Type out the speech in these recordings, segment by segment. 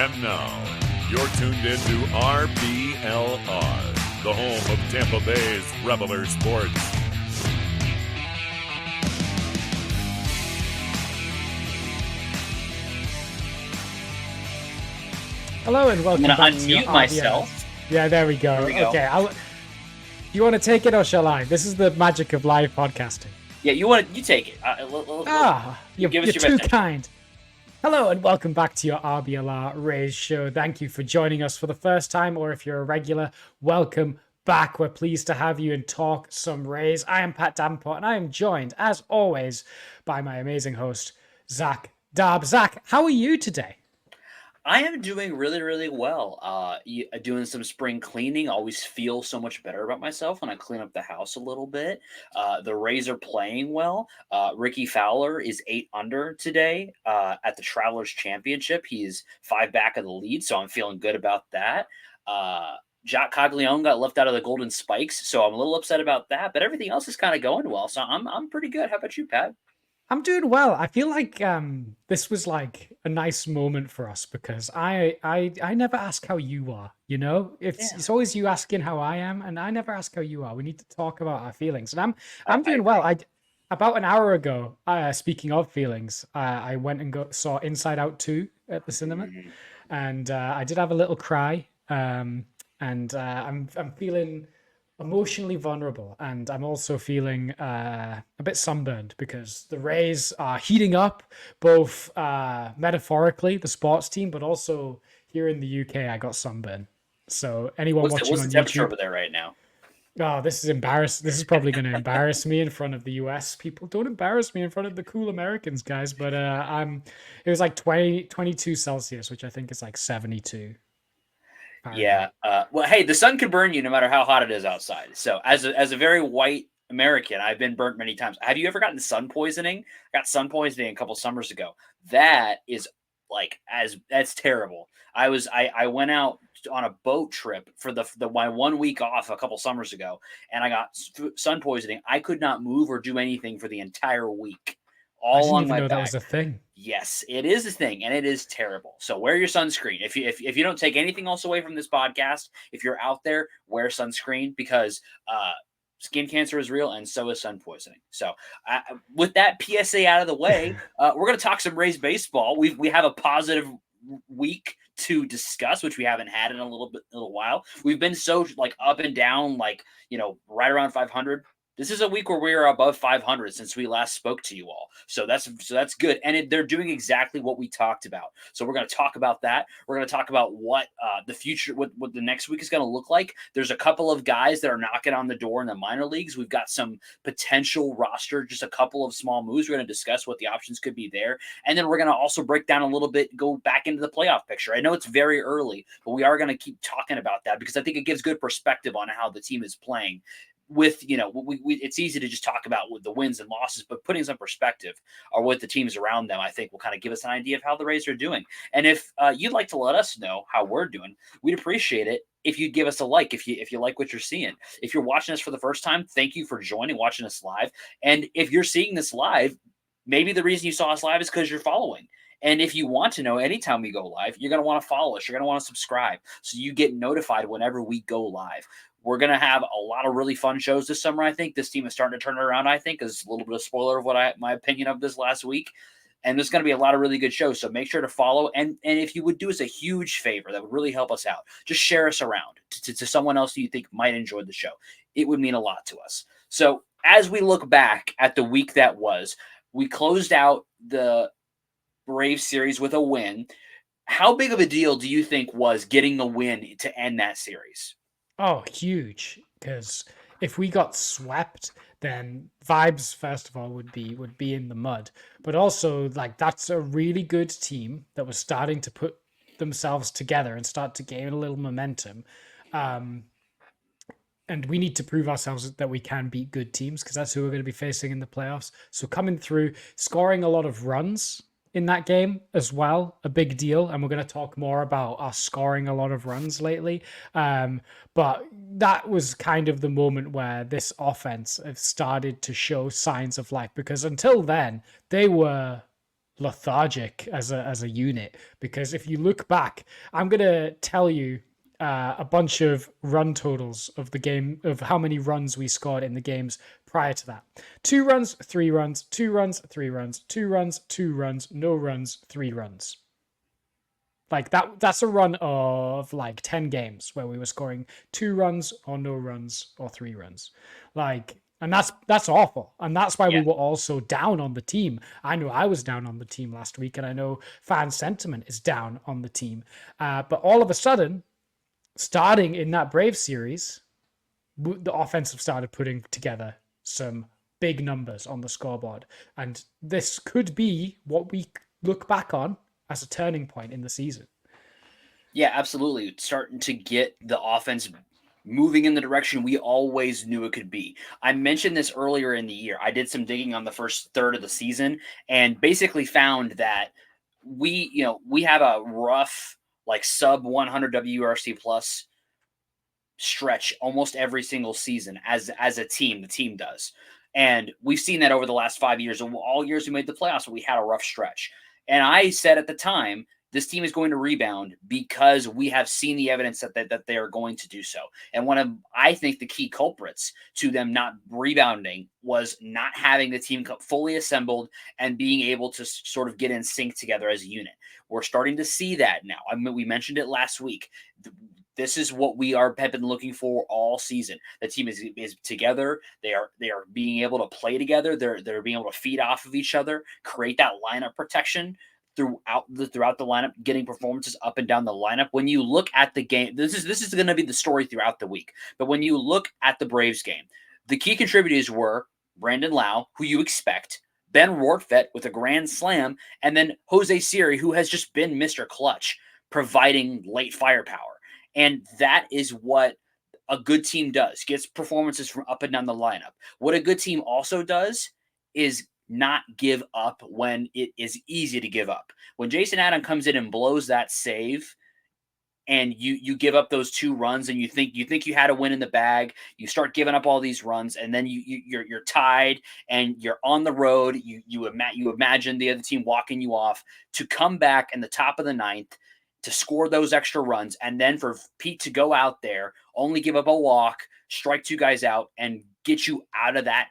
And now, you're tuned into RBLR, the home of Tampa Bay's Reveler Sports. Hello and welcome back to unmute myself. Yeah, there we go. Okay, you want to take it or shall I? This is the magic of live podcasting. Yeah, you take it. You're too kind. Hello and welcome back to your RBLR Rays show. Thank you for joining us for the first time, or if you're a regular, welcome back. We're pleased to have you and talk some Rays. I am Pat Davenport, and I am joined, as always, by my amazing host, Zach Darb. Zach, how are you today? I am doing really, really well. Doing some spring cleaning. Always feel so much better about myself when I clean up the house a little bit. The Rays are playing well. Ricky Fowler is 8 under today at the Travelers Championship. He's 5 back of the lead, so I'm feeling good about that. Jack Caglione got left out of the Golden Spikes, so I'm a little upset about that. But everything else is kind of going well, so I'm pretty good. How about you, Pat? I'm doing well. I feel like this was like a nice moment for us because I never ask how you are, you know? It's always you asking how I am, and I never ask how you are. We need to talk about our feelings. And I'm doing well. About an hour ago, speaking of feelings, I went and saw Inside Out 2 at the cinema, and I did have a little cry. I'm feeling emotionally vulnerable, and I'm also feeling a bit sunburned because the Rays are heating up, both metaphorically, the sports team, but also here in the UK, I got sunburn. So anyone watching what's on the temperature YouTube, over there right now? Oh, this is embarrassing. This is probably going to embarrass me in front of the US people. Don't embarrass me in front of the cool Americans, guys. But it was like 22 Celsius, which I think is like 72. Yeah. Well, hey, the sun can burn you no matter how hot it is outside. So as a very white American, I've been burnt many times. Have you ever gotten sun poisoning? I got sun poisoning a couple summers ago. That is that's terrible. I went out on a boat trip for my 1 week off a couple summers ago, and I got sun poisoning. I could not move or do anything for the entire week. I didn't even know that was a thing. Yes, it is a thing, and it is terrible. So wear your sunscreen. If you don't take anything else away from this podcast, if you're out there, wear sunscreen because skin cancer is real, and so is sun poisoning. So with that PSA out of the way, we're going to talk some Rays baseball. We have a positive week to discuss, which we haven't had in a little while. We've been so up and down, right around 500. This is a week where we are above 500 since we last spoke to you all. So that's good. And they're doing exactly what we talked about. So we're going to talk about that. We're going to talk about what the future, what the next week is going to look like. There's a couple of guys that are knocking on the door in the minor leagues. We've got some potential roster, just a couple of small moves. We're going to discuss what the options could be there. And then we're going to also break down a little bit, go back into the playoff picture. I know it's very early, but we are going to keep talking about that because I think it gives good perspective on how the team is playing. With it's easy to just talk about with the wins and losses, but putting some perspective or with the teams around them, I think will kind of give us an idea of how the Rays are doing. And if you'd like to let us know how we're doing, we'd appreciate it if you'd give us a like, if you like what you're seeing. If you're watching us for the first time, thank you for watching us live. And if you're seeing this live, maybe the reason you saw us live is because you're following. And if you want to know anytime we go live, you're going to want to follow us. You're going to want to subscribe so you get notified whenever we go live. We're going to have a lot of really fun shows this summer, I think. This team is starting to turn it around, I think. Is a little bit of spoiler of my opinion of this last week. And there's going to be a lot of really good shows, so make sure to follow. And if you would do us a huge favor, that would really help us out. Just share us around to someone else who you think might enjoy the show. It would mean a lot to us. So as we look back at the week that was, we closed out the Braves series with a win. How big of a deal do you think was getting the win to end that series? Oh, huge. Because if we got swept, then vibes, first of all, would be in the mud. But also, that's a really good team that was starting to put themselves together and start to gain a little momentum. And we need to prove ourselves that we can beat good teams because that's who we're going to be facing in the playoffs. So coming through, scoring a lot of runs in that game as well, a big deal. And we're going to talk more about us scoring a lot of runs lately. But that was kind of the moment where this offense have started to show signs of life, because until then they were lethargic as a unit, because if you look back, I'm gonna tell you a bunch of run totals of the game, of how many runs we scored in the games prior to that. 2 runs, 3 runs, 2 runs, 3 runs, 2 runs, 2 runs, no runs, 3 runs. Like that's a run of like 10 games where we were scoring 2 runs or no runs or 3 runs. Like, and that's awful. And that's why we were also down on the team. I know I was down on the team last week, and I know fan sentiment is down on the team. But all of a sudden, starting in that Brave series, the offensive started putting together some big numbers on the scoreboard. And this could be what we look back on as a turning point in the season. Yeah, absolutely. It's starting to get the offense moving in the direction we always knew it could be. I mentioned this earlier in the year. I did some digging on the first third of the season and basically found that we have a rough, like sub 100 WRC plus stretch almost every single season as a team. The team does. And we've seen that over the last 5 years. All years we made the playoffs, we had a rough stretch. And I said at the time, this team is going to rebound because we have seen the evidence that they are going to do so. And one of, I think, the key culprits to them not rebounding was not having the team fully assembled and being able to sort of get in sync together as a unit. We're starting to see that now. I mean, we mentioned it last week. This is what we have been looking for all season. The team is together. They are being able to play together. They're being able to feed off of each other, create that lineup protection throughout the lineup, getting performances up and down the lineup. When you look at the game, this is going to be the story throughout the week. But when you look at the Braves game, the key contributors were Brandon Lowe, who you expect, Ben Rortvedt with a grand slam, and then Jose Siri, who has just been Mr. Clutch, providing late firepower. And that is what a good team does, gets performances from up and down the lineup. What a good team also does is not give up when it is easy to give up. When Jason Adam comes in and blows that save, and you give up those 2 runs, and you think you had a win in the bag, you start giving up all these runs, and then you're tied and you're on the road. You imagine the other team walking you off, to come back in the top of the 9th to score those extra runs, and then for Pete to go out there, only give up a walk, strike 2 guys out, and get you out of that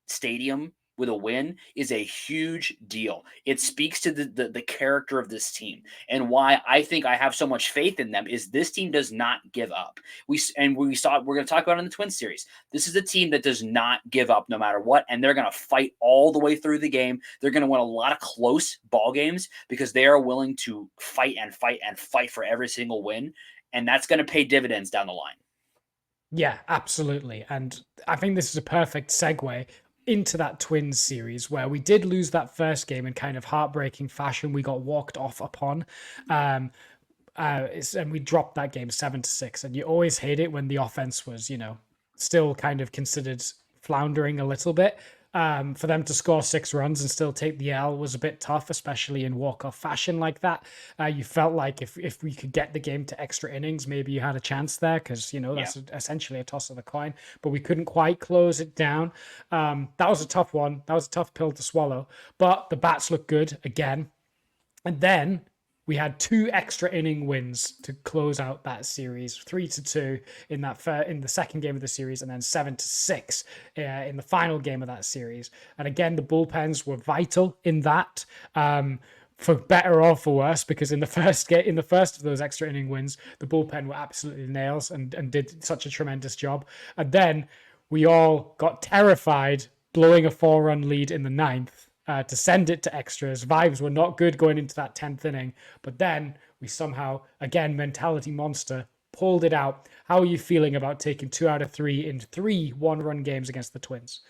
stadium with a win is a huge deal. It speaks to the character of this team, and why I think I have so much faith in them is this team does not give up. We saw it. We're going to talk about it in the Twins series. This is a team that does not give up no matter what, and they're going to fight all the way through the game. They're going to win a lot of close ball games because they are willing to fight and fight and fight for every single win, and that's going to pay dividends down the line. Yeah, absolutely. And I think this is a perfect segue into that Twins series, where we did lose that first game in kind of heartbreaking fashion. We got walked off upon, and we dropped that game 7-6. And you always hate it when the offense was, still kind of considered floundering a little bit. For them to score 6 runs and still take the L was a bit tough, especially in walk-off fashion like that. You felt like if we could get the game to extra innings, maybe you had a chance there, because that's essentially a toss of the coin. But we couldn't quite close it down. That was a tough one. That was a tough pill to swallow. But the bats looked good again, and then we had 2 extra inning wins to close out that series, 3-2 in the second game of the series, and then 7-6 in the final game of that series. And again, the bullpens were vital in that, for better or for worse, because in the first of those extra inning wins, the bullpen were absolutely nails and did such a tremendous job. And then we all got terrified blowing a 4-run lead in the 9th. To send it to extras. Vibes were not good going into that 10th inning, but then we somehow, again, mentality monster, pulled it out. How are you feeling about taking 2 out of 3 in 3 one-run games against the Twins?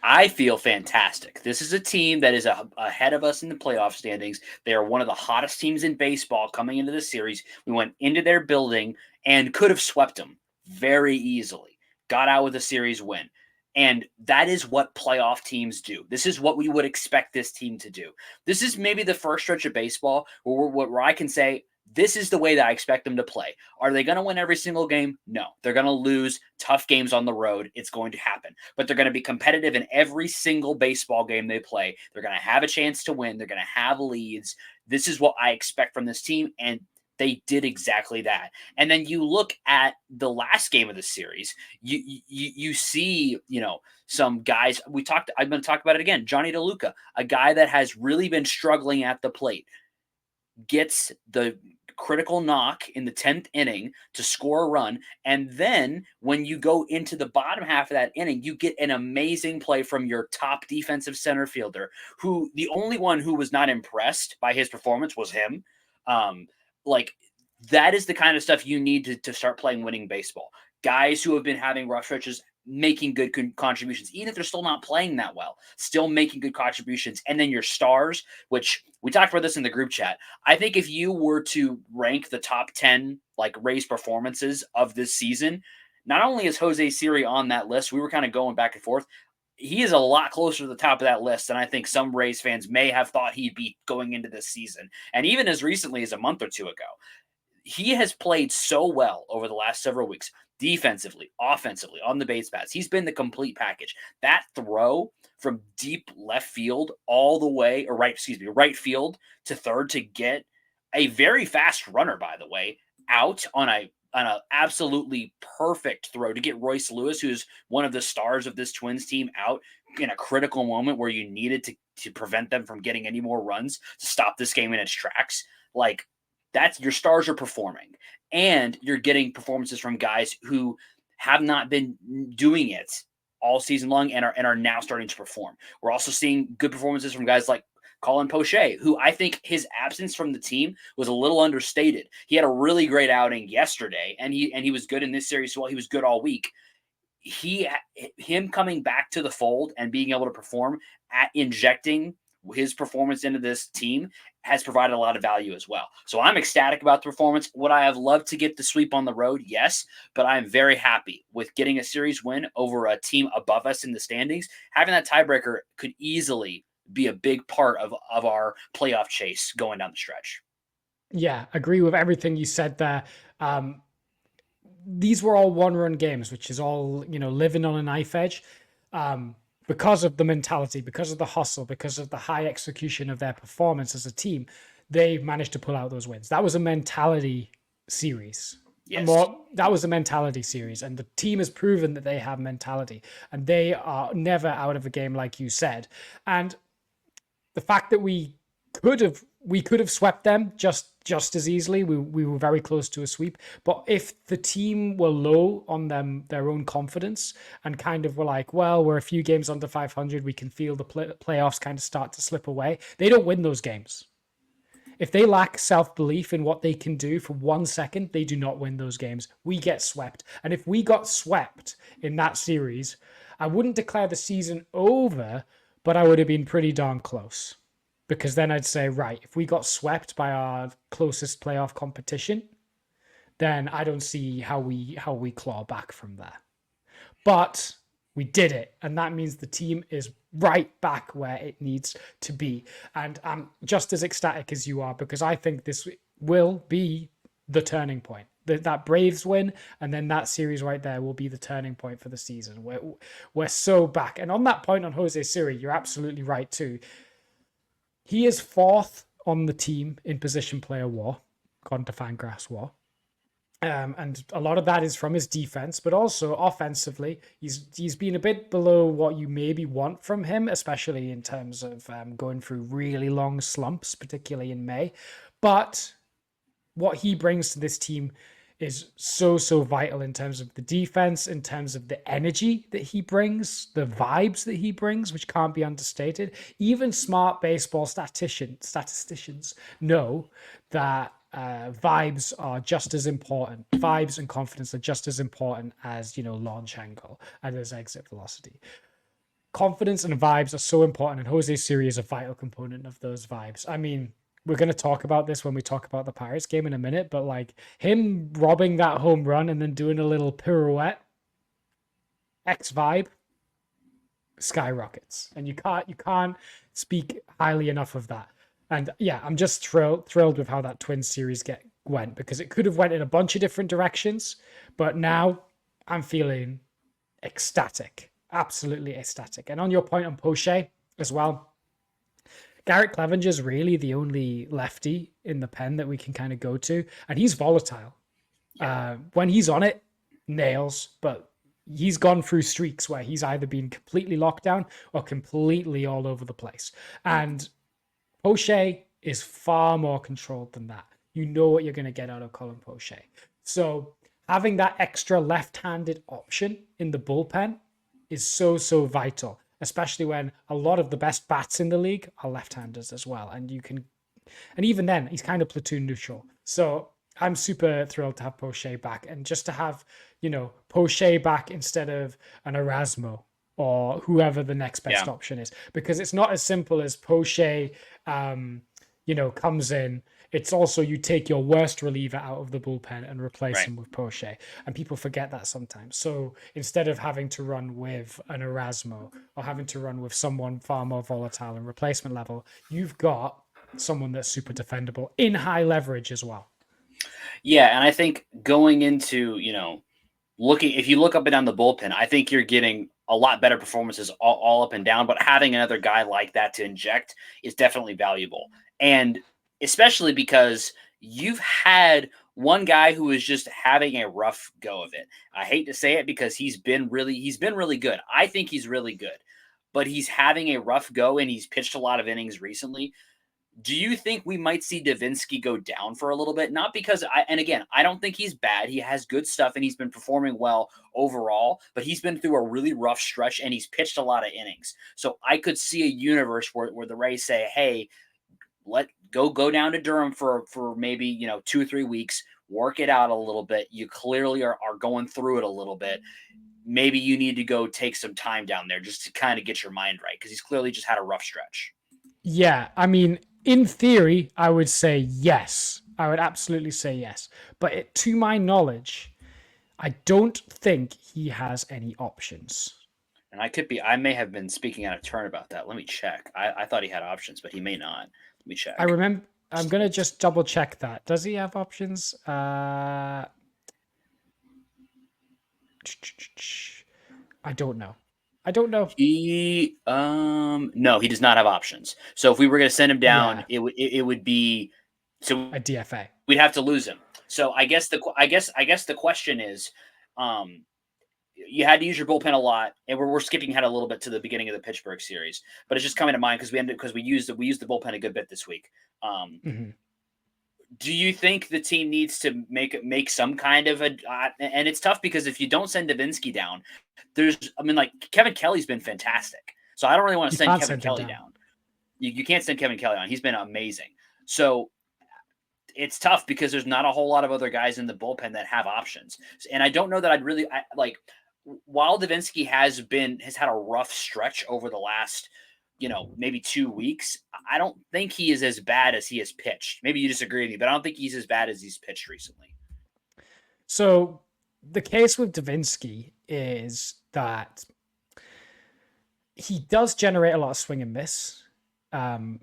I feel fantastic. This is a team that is ahead of us in the playoff standings. They are one of the hottest teams in baseball coming into this series. We went into their building and could have swept them very easily. Got out with a series win. And that is what playoff teams do. This is what we would expect this team to do. This is maybe the first stretch of baseball where I can say This is the way that I expect them to play. Are they going to win every single game? No. They're going to lose tough games on the road. It's going to happen. But they're going to be competitive in every single baseball game they play. They're going to have a chance to win. They're going to have leads. This is what I expect from this team, and they did exactly that. And then you look at the last game of the series, you see, some guys I'm going to talk about it again. Johnny DeLuca, a guy that has really been struggling at the plate, gets the critical knock in the 10th inning to score a run. And then when you go into the bottom half of that inning, you get an amazing play from your top defensive center fielder, who the only one who was not impressed by his performance was him. That is the kind of stuff you need to start playing winning baseball. Guys who have been having rough stretches, making good contributions, even if they're still not playing that well, still making good contributions. And then your stars, which we talked about this in the group chat. I think if you were to rank the top 10 Rays performances of this season, not only is Jose Siri on that list, we were kind of going back and forth. He is a lot closer to the top of that list than I think some Rays fans may have thought he'd be going into this season. And even as recently as a month or two ago, he has played so well over the last several weeks. Defensively, offensively, on the base paths. He's been the complete package. That throw from deep left field all the way, right field to third to get a very fast runner, by the way, out on a absolutely perfect throw to get Royce Lewis, who's one of the stars of this Twins team, out in a critical moment where you needed to prevent them from getting any more runs to stop this game in its tracks. That's your stars are performing, and you're getting performances from guys who have not been doing it all season long and are now starting to perform. We're also seeing good performances from guys like Colin Poche, who I think his absence from the team was a little understated. He had a really great outing yesterday, and he was good in this series. Well, he was good all week. Him coming back to the fold and being able to perform at injecting his performance into this team has provided a lot of value as well. So I'm ecstatic about the performance. Would I have loved to get the sweep on the road? Yes, but I'm very happy with getting a series win over a team above us in the standings. Having that tiebreaker could easily be a big part of our playoff chase going down the stretch. Yeah, agree with everything you said there. These were all one-run games, which is all, living on a knife edge. Because of the mentality, because of the hustle, because of the high execution of their performance as a team, they managed to pull out those wins. That was a mentality series. Yes. That was a mentality series, and the team has proven that they have mentality, and they are never out of a game, like you said. And the fact that we could have swept them just as easily. We were very close to a sweep. But if the team were low on their own confidence and kind of were like, well, we're a few games under 500, we can feel the playoffs kind of start to slip away, they don't win those games. If they lack self-belief in what they can do for 1 second, they do not win those games. We get swept. And if we got swept in that series, I wouldn't declare the season over, but I would have been pretty darn close. Because then I'd say, right, if we got swept by our closest playoff competition, then I don't see how we claw back from there. But we did it, and that means the team is right back where it needs to be. And I'm just as ecstatic as you are, because I think this will be the turning point. That Braves win, and then that series right there will be the turning point for the season. We're so back. And on that point on Jose Siri, you're absolutely right too. He is fourth on the team in position player WAR, according to Fangraphs WAR. And a lot of that is from his defense, but also offensively, he's been a bit below what you maybe want from him, especially in terms of going through really long slumps, particularly in May. But what he brings to this team is so vital in terms of the defense, in terms of the energy that he brings, the vibes that he brings, which can't be understated. Even smart baseball statisticians know that vibes are just as important. Vibes and confidence are just as important as, launch angle and as exit velocity. Confidence and vibes are so important, and Jose Siri is a vital component of those vibes. I mean, we're going to talk about this when we talk about the Pirates game in a minute, but him robbing that home run and then doing a little pirouette, X vibe, skyrockets. And you can't speak highly enough of that. And yeah, I'm just thrilled with how that Twins series went, because it could have went in a bunch of different directions. But now I'm feeling ecstatic, absolutely ecstatic. And on your point on Poche as well, Garrett Clevenger's really the only lefty in the pen that we can kind of go to, and he's volatile. When he's on it, nails, but he's gone through streaks where he's either been completely locked down or completely all over the place. And Poche is far more controlled than that. You know what you're going to get out of Colin Poche. So having that extra left-handed option in the bullpen is so, so vital, especially when a lot of the best bats in the league are left-handers as well. And even then, he's kind of platoon neutral. So I'm super thrilled to have Poche back, and just to have, Poche back instead of an Erasmo or whoever the next best option is, because it's not as simple as Poche, comes in. It's also you take your worst reliever out of the bullpen and replace him with Poche, and people forget that sometimes. So instead of having to run with an Erasmo or having to run with someone far more volatile and replacement level, you've got someone that's super defendable in high leverage as well. Yeah, and I think going into, if you look up and down the bullpen, I think you're getting a lot better performances all up and down, but having another guy like that to inject is definitely valuable. And especially because you've had one guy who is just having a rough go of it. I hate to say it because he's been really good. I think he's really good, but he's having a rough go, and he's pitched a lot of innings recently. Do you think we might see Davinsky go down for a little bit? Not because I don't think he's bad. He has good stuff and he's been performing well overall, but he's been through a really rough stretch and he's pitched a lot of innings. So I could see a universe where the Rays say, hey, go down to Durham for maybe, 2 or 3 weeks, work it out a little bit. You clearly are going through it a little bit. Maybe you need to go take some time down there just to kind of get your mind right, because he's clearly just had a rough stretch. Yeah, I mean, in theory, I would say yes. I would absolutely say yes. But to my knowledge, I don't think he has any options. And I may have been speaking out of turn about that. Let me check. I thought he had options, but he may not. Let me check. I remember. I'm going to just double check that. Does he have options? I don't know. No, he does not have options. So if we were going to send him down, it would be a DFA. We'd have to lose him. So I guess the question is, you had to use your bullpen a lot, and we're skipping ahead a little bit to the beginning of the Pittsburgh series, but it's just coming to mind because we used the bullpen a good bit this week. Do you think the team needs to make some kind of and it's tough because if you don't send Davinsky down, Kevin Kelly's been fantastic. So I don't really want to send Kevin Kelly down. You can't send Kevin Kelly down. He's been amazing. So it's tough because there's not a whole lot of other guys in the bullpen that have options. And I don't know that I'd really while Davinsky has had a rough stretch over the last, maybe 2 weeks, I don't think he is as bad as he has pitched. Maybe you disagree with me, but I don't think he's as bad as he's pitched recently. So the case with Davinsky is that he does generate a lot of swing and miss.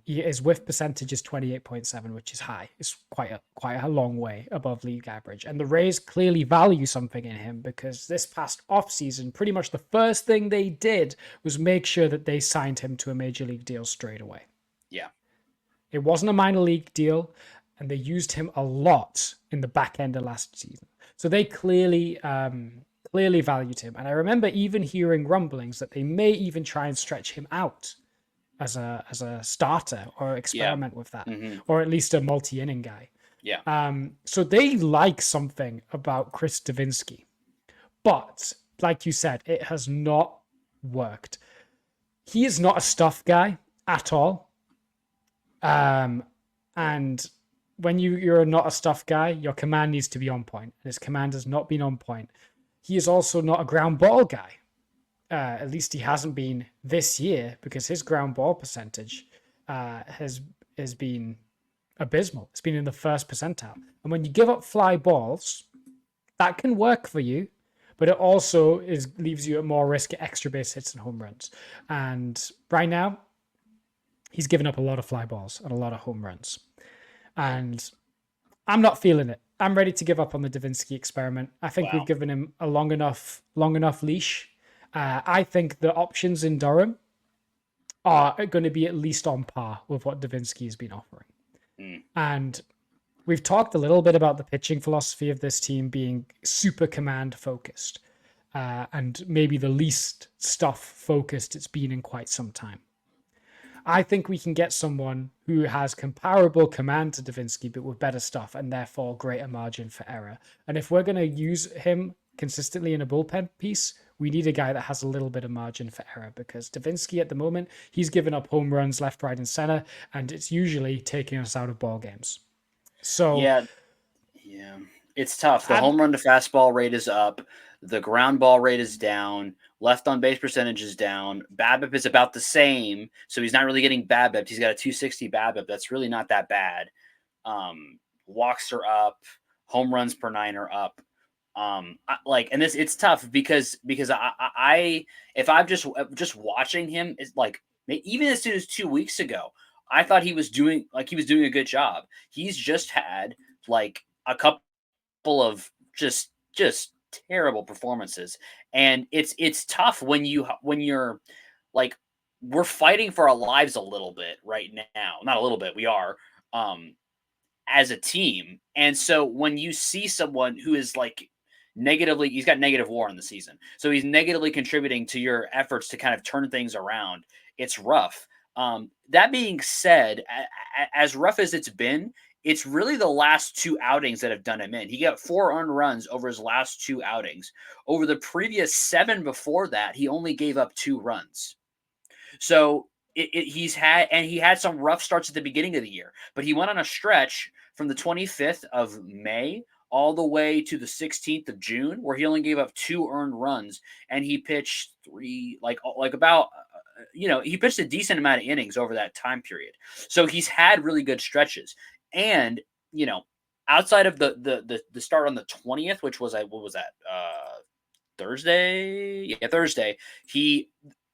His whiff percentage is 28.7, which is high. It's quite a long way above league average. And the Rays clearly value something in him because this past offseason, pretty much the first thing they did was make sure that they signed him to a major league deal straight away. Yeah. It wasn't a minor league deal, and they used him a lot in the back end of last season. So they clearly valued him. And I remember even hearing rumblings that they may even try and stretch him out as a starter or experiment with that, or at least a multi-inning guy. Yeah. So they like something about Chris Davinsky, but like you said, it has not worked. He is not a stuff guy at all. And when you're not a stuff guy, your command needs to be on point. His command has not been on point. He is also not a ground ball guy. At least he hasn't been this year, because his ground ball percentage has been abysmal. It's been in the first percentile. And when you give up fly balls, that can work for you, but it also leaves you at more risk at extra base hits and home runs. And right now, he's given up a lot of fly balls and a lot of home runs. And I'm not feeling it. I'm ready to give up on the Davinsky experiment. I think we've given him a long enough leash. I think the options in Durham are going to be at least on par with what Davinsky has been offering. And we've talked a little bit about the pitching philosophy of this team being super command focused, and maybe the least stuff focused it's been in quite some time. I think we can get someone who has comparable command to Davinsky, but with better stuff and therefore greater margin for error. And if we're going to use him consistently in a bullpen piece, we need a guy that has a little bit of margin for error, because Davinsky at the moment, he's given up home runs left, right, and center, and it's usually taking us out of ball games. So yeah, it's tough. The home run to fastball rate is up. The ground ball rate is down. Left on base percentage is down. BABIP is about the same, so he's not really getting BABIP. He's got a 260 BABIP. That's really not that bad. Walks are up. Home runs per 9 are up. And it's tough because I if I'm just watching him, is like, even as soon as 2 weeks ago, I thought he was doing a good job. He's just had like a couple of just terrible performances, and it's tough when you're like, we're fighting for our lives a little bit right now. Not a little bit, we are, as a team. And so when you see someone who is like he's got negative WAR in the season, so he's negatively contributing to your efforts to kind of turn things around, it's rough. That being said, as rough as it's been, it's really the last 2 outings that have done him in. He got 4 earned runs over his last 2 outings. Over the previous 7 before that, he only gave up 2 runs. So he had some rough starts at the beginning of the year, but he went on a stretch from the 25th of May all the way to the 16th of June, where he only gave up 2 earned runs, and he pitched 3, he pitched a decent amount of innings over that time period. So he's had really good stretches. And, outside of the start on the 20th, which was, what was that? Thursday? Yeah, Thursday.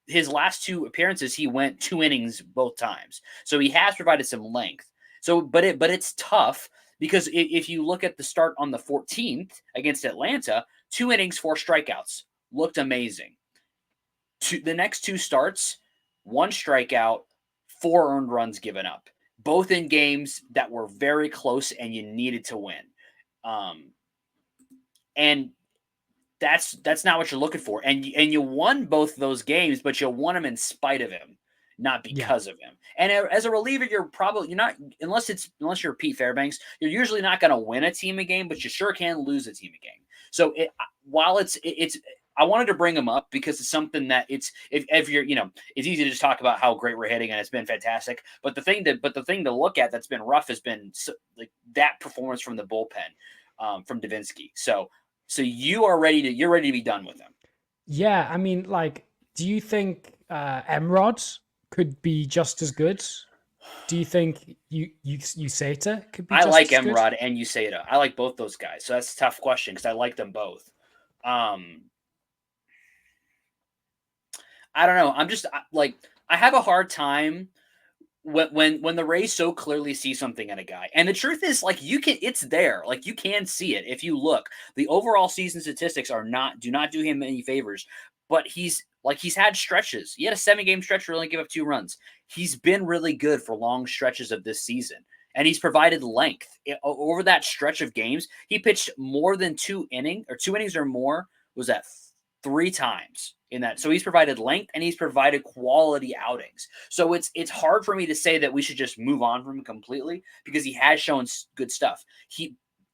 His last 2 appearances, he went 2 innings both times. So he has provided some length. So, but it's tough, because if you look at the start on the 14th against Atlanta, 2 innings, 4 strikeouts, looked amazing. The next 2 starts, 1 strikeout, 4 earned runs given up, both in games that were very close and you needed to win. And that's not what you're looking for. And you won both those games, but you won them in spite of him, not because of him. And as a reliever, you're not, unless you're Pete Fairbanks, you're usually not going to win a team a game, but you sure can lose a team a game. So while it's I wanted to bring him up because it's something that if you're, it's easy to just talk about how great we're hitting and it's been fantastic. But the thing to look at that's been rough has been like that performance from the bullpen, from Davinsky. So you're ready to be done with him. Yeah. I mean, like, do you think Emrod could be just as good? Do you think Useta could be? I like Emrod and Useta. I like both those guys. So that's a tough question because I like them both. I don't know. I'm just like, I have a hard time when the Rays so clearly see something in a guy. And the truth is, like, it's there. Like, you can see it if you look. The overall season statistics do not do him any favors. But he's had stretches. He had a 7-game stretch where he only gave up 2 runs. He's been really good for long stretches of this season. And he's provided length. Over that stretch of games, he pitched more than 2 innings or more, was that 3 times in that. So he's provided length and he's provided quality outings. So it's hard for me to say that we should just move on from him completely, because he has shown good stuff.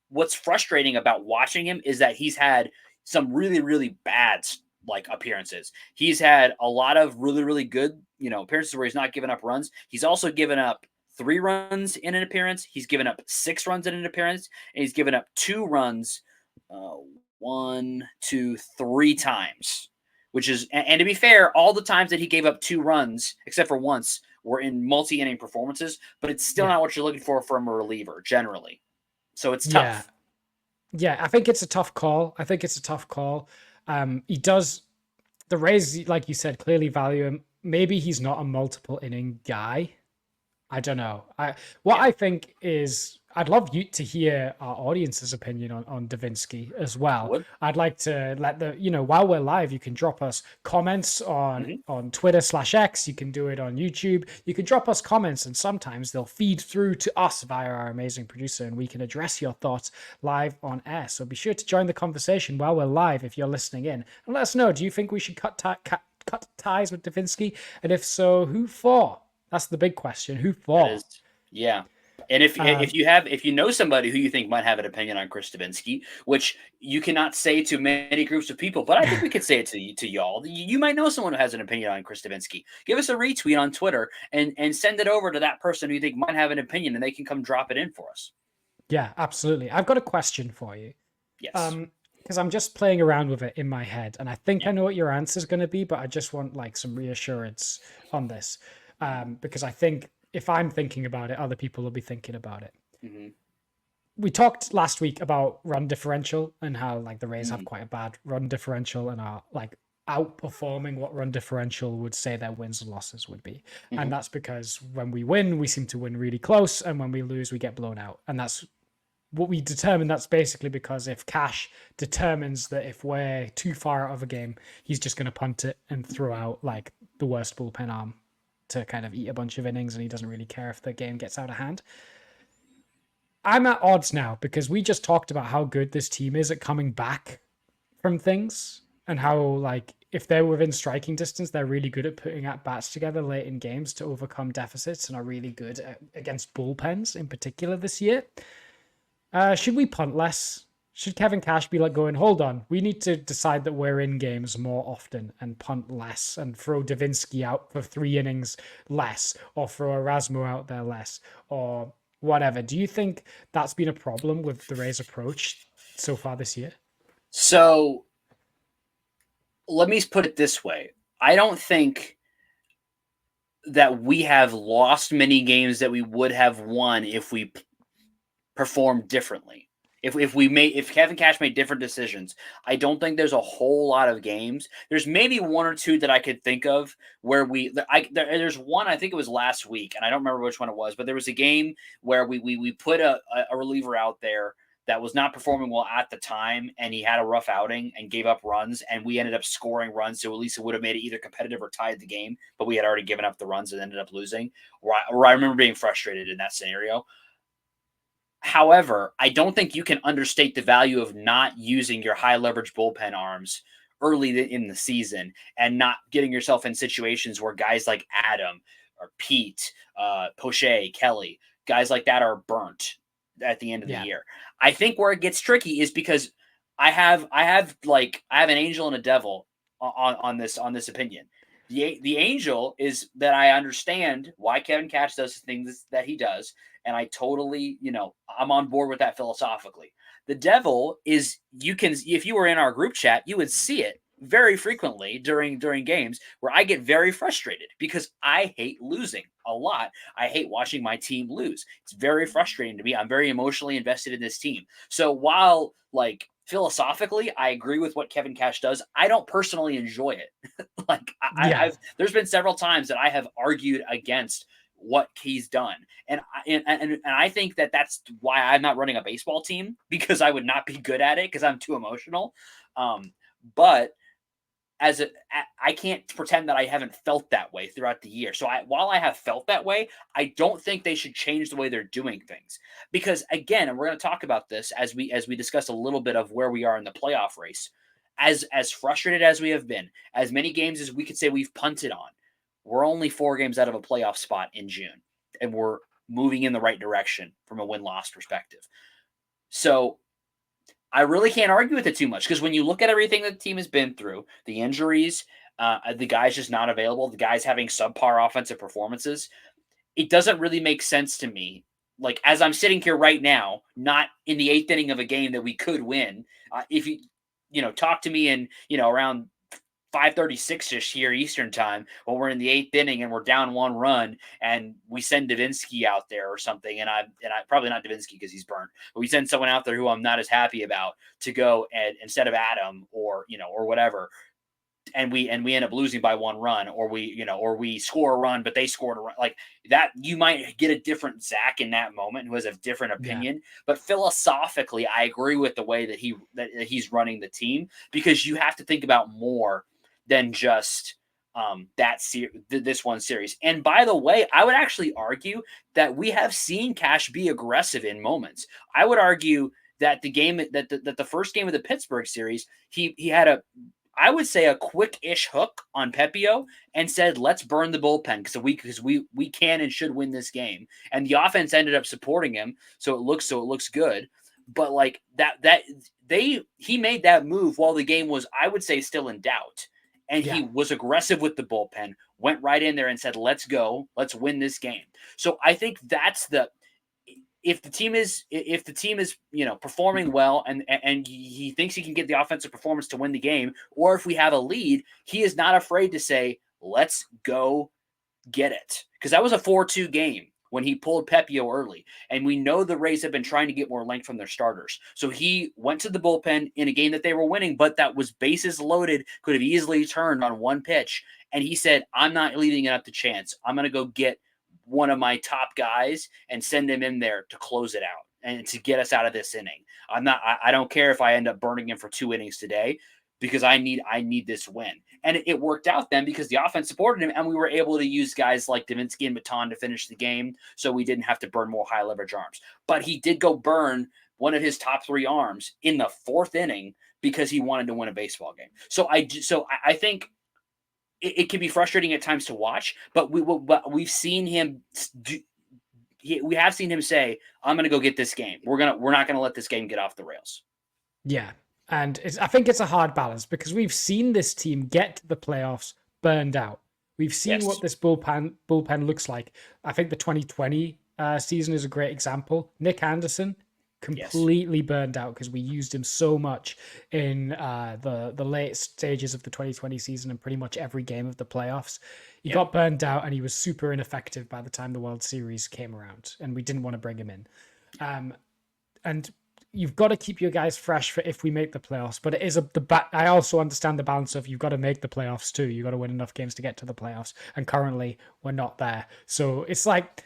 What's frustrating about watching him is that he's had some really, really bad appearances. He's had a lot of really, really good, appearances where he's not giving up runs. He's also given up 3 runs in an appearance. He's given up 6 runs in an appearance, and he's given up 2 runs 1, 2, 3 times, which is, and to be fair, all the times that he gave up 2 runs, except for once, were in multi-inning performances, but it's still not what you're looking for from a reliever generally. So it's tough. Yeah, I think it's a tough call. The Rays, like you said, clearly value him. Maybe he's not a multiple inning guy. I don't know. I think is I'd love you to hear our audience's opinion on Davinsky as well. I'd like to let while we're live, you can drop us comments on Twitter/X. You can do it on YouTube. You can drop us comments, and sometimes they'll feed through to us via our amazing producer, and we can address your thoughts live on air. So be sure to join the conversation while we're live if you're listening in, and let us know. Do you think we should cut ties with Davinsky? And if so, who for? That's the big question. Who for? Yeah. And if you know somebody who you think might have an opinion on Chris Davinsky, which you cannot say to many groups of people, but I think we could say it to y'all. You might know someone who has an opinion on Chris Davinsky. Give us a retweet on Twitter and send it over to that person who you think might have an opinion, and they can come drop it in for us. Yeah, absolutely. I've got a question for you. Yes. Because I'm just playing around with it in my head, and I think I know what your answer is going to be, but I just want like some reassurance on this, because I think if I'm thinking about it, other people will be thinking about it. Mm-hmm. We talked last week about run differential and how like the Rays have quite a bad run differential and are like outperforming what run differential would say their wins and losses would be. And that's because when we win, we seem to win really close, and when we lose, we get blown out. And that's what we determine. That's basically because if Cash determines that if we're too far out of a game, he's just going to punt it and throw out like the worst bullpen arm to kind of eat a bunch of innings, and he doesn't really care if the game gets out of hand. I'm at odds now because we just talked about how good this team is at coming back from things, and how like if they're within striking distance, they're really good at putting at bats together late in games to overcome deficits, and are really good against bullpens in particular this year. Should we punt less? Should Kevin Cash be like going, hold on, we need to decide that we're in games more often and punt less and throw Davinsky out for 3 innings less, or throw Erasmo out there less, or whatever? Do you think that's been a problem with the Rays' approach so far this year? So let me put it this way. I don't think that we have lost many games that we would have won if we performed differently. If Kevin Cash made different decisions, I don't think there's a whole lot of games. There's maybe 1 or 2 that I could think of where there's one, I think it was last week, and I don't remember which one it was, but there was a game where we put a reliever out there that was not performing well at the time, and he had a rough outing and gave up runs, and we ended up scoring runs, so at least it would have made it either competitive or tied the game, but we had already given up the runs and ended up losing. Or I remember being frustrated in that scenario. However, I don't think you can understate the value of not using your high leverage bullpen arms early in the season and not getting yourself in situations where guys like Adam or Pete, Poche, Kelly, guys like that are burnt at the end of the year. I think where it gets tricky is because I have an angel and a devil on this opinion. The angel is that I understand why Kevin Cash does the things that he does, and I totally, I'm on board with that philosophically. The devil is if you were in our group chat, you would see it very frequently during games where I get very frustrated because I hate losing a lot. I hate watching my team lose. It's very frustrating to me. I'm very emotionally invested in this team. So while philosophically, I agree with what Kevin Cash does, I don't personally enjoy it. There's been several times that I have argued against what he's done. And I think that's why I'm not running a baseball team, because I would not be good at it because I'm too emotional. But I can't pretend that I haven't felt that way throughout the year. So while I have felt that way, I don't think they should change the way they're doing things. Because again, and we're going to talk about this as we discuss a little bit of where we are in the playoff race, as frustrated as we have been, as many games as we could say we've punted on, we're only 4 games out of a playoff spot in June, and we're moving in the right direction from a win-loss perspective. So I really can't argue with it too much, because when you look at everything that the team has been through, the injuries, the guys just not available, the guys having subpar offensive performances, it doesn't really make sense to me. Like, as I'm sitting here right now, not in the 8th inning of a game that we could win, if you talk to me in, around 5:36-ish here Eastern time, when we're in the 8th inning and we're down 1 run and we send Davinsky out there or something, and I probably not Davinsky because he's burnt, but we send someone out there who I'm not as happy about to go and instead of Adam or whatever, and we end up losing by 1 run, or we score a run, but they scored a run like that, you might get a different Zach in that moment who has a different opinion. Yeah. But philosophically, I agree with the way that he's running the team, because you have to think about more than just this one series. And by the way, I would actually argue that we have seen Cash be aggressive in moments. I would argue that the first game of the Pittsburgh series, he had I would say a quick-ish hook on Pepio and said, let's burn the bullpen because we can and should win this game. And the offense ended up supporting him, so it looks good. But like he made that move while the game was, I would say, still in doubt. And he was aggressive with the bullpen, went right in there and said, let's go, let's win this game. So I think that's if the team is performing well and he thinks he can get the offensive performance to win the game, or if we have a lead, he is not afraid to say, let's go get it. Because that was a 4-2 game when he pulled Pepio early. And we know the Rays have been trying to get more length from their starters. So he went to the bullpen in a game that they were winning, but that was bases loaded, could have easily turned on one pitch. And he said, I'm not leaving it up to chance. I'm going to go get one of my top guys and send him in there to close it out and to get us out of this inning. I don't care if I end up burning him for 2 innings today, because I need this win. And it worked out then because the offense supported him, and we were able to use guys like Davinsky and Baton to finish the game, so we didn't have to burn more high leverage arms. But he did go burn one of his top 3 arms in the 4th inning because he wanted to win a baseball game. So I think it can be frustrating at times to watch, but we've seen him we have seen him say, I'm going to go get this game. We're not going to let this game get off the rails. Yeah. And I think it's a hard balance, because we've seen this team get to the playoffs burned out. We've seen what this bullpen looks like. I think the 2020 season is a great example. Nick Anderson completely burned out because we used him so much in the late stages of the 2020 season and pretty much every game of the playoffs. He got burned out, and he was super ineffective by the time the World Series came around, and we didn't want to bring him in. And you've got to keep your guys fresh for if we make the playoffs, but it is I also understand the balance of you've got to make the playoffs too. You've got to win enough games to get to the playoffs, and currently we're not there. So it's that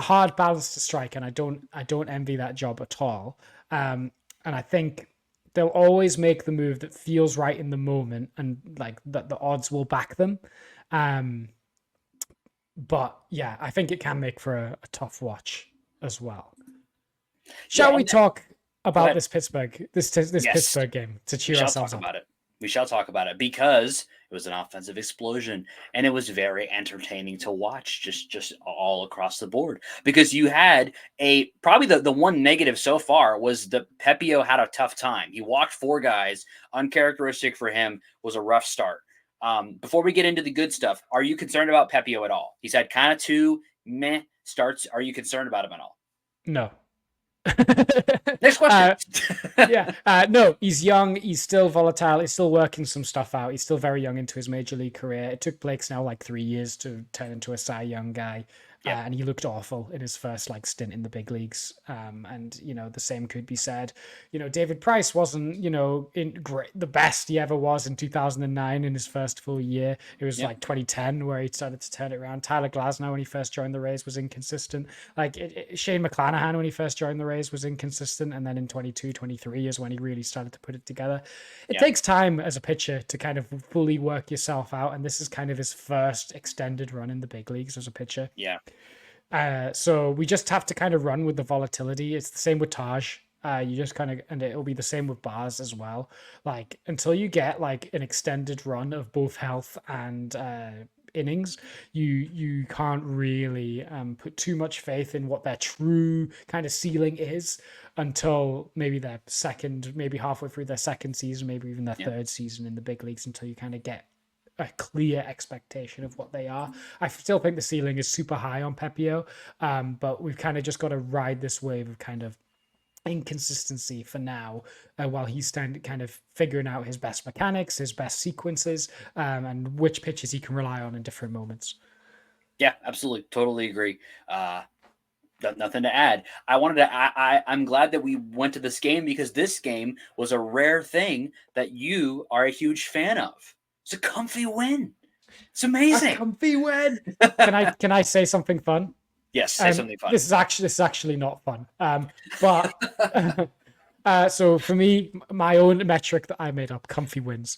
hard balance to strike, and I don't envy that job at all. And I think they'll always make the move that feels right in the moment, and like that the odds will back them. But yeah, I think it can make for a tough watch as well. Shall we talk about this Pittsburgh game to cheer ourselves up? We shall talk about it, because it was an offensive explosion, and it was very entertaining to watch, just all across the board. Because you had probably the one negative so far was that Pepio had a tough time. He walked 4 guys, uncharacteristic for him, was a rough start. Before we get into the good stuff, are you concerned about Pepio at all? He's had kind of 2 meh starts. Are you concerned about him at all? No. Next question. No, he's young. He's still volatile. He's still working some stuff out. He's still very young into his major league career. It took Blake Snell like 3 years to turn into a Cy Young guy. And he looked awful in his first stint in the big leagues. And the same could be said. David Price wasn't the best he ever was in 2009 in his first full year. It was 2010 where he started to turn it around. Tyler Glasnow when he first joined the Rays was inconsistent. Shane McClanahan when he first joined the Rays was inconsistent, and then in 22, 23 is when he really started to put it together. It takes time as a pitcher to kind of fully work yourself out, and this is kind of his first extended run in the big leagues as a pitcher. Yeah. So we just have to kind of run with the volatility. It's the same with Taj. You just kind of, and it'll be the same with Bars as well. Until you get an extended run of both health and innings, you can't really put too much faith in what their true kind of ceiling is until maybe their maybe halfway through their second season, maybe even their third season in the big leagues, until you kind of get a clear expectation of what they are. I still think the ceiling is super high on Pepio, but we've kind of just got to ride this wave of kind of inconsistency for now, while he's kind of figuring out his best mechanics, his best sequences, and which pitches he can rely on in different moments. Yeah, absolutely. Totally agree. Nothing to add. I'm glad that we went to this game, because this game was a rare thing that you are a huge fan of. It's a comfy win. It's A amazing. comfy win. Can I say something fun? Yes, say something fun. This is actually not fun. But so for me, my own metric that I made up, comfy wins.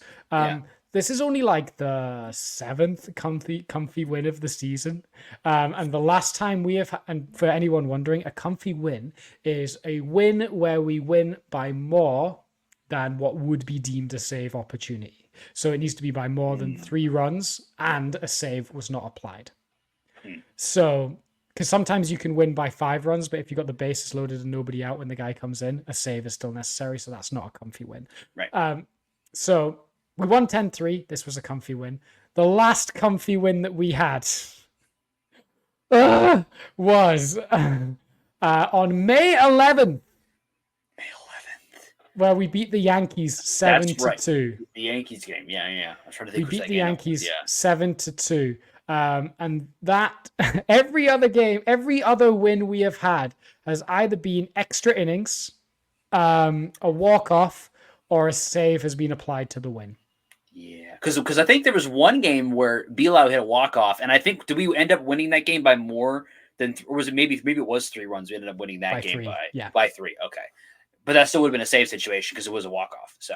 This is only like the 7th comfy win of the season. And the last time we have, and for anyone wondering, a comfy win is a win where we win by more than what would be deemed a save opportunity. So it needs to be by more than 3 runs and a save was not applied. So, because sometimes you can win by 5 runs, but if you've got the bases loaded and nobody out when the guy comes in, a save is still necessary. So that's not a comfy win. Right. So we won 10-3. This was a comfy win. The last comfy win that we had was on May 11th. Where we beat the Yankees 7-2. The Yankees game. Yeah. I'm trying to We think. beat the Yankees 7-2. And that every other win we have had has either been extra innings, a walk-off, or a save has been applied to the win. Yeah, because I think there was one game where Lowe hit a walk-off, and I think did we end up winning that game by more than, or was it maybe it was 3 runs? We ended up winning that game by 3. Okay, but that still would have been a save situation because it was a walk-off. So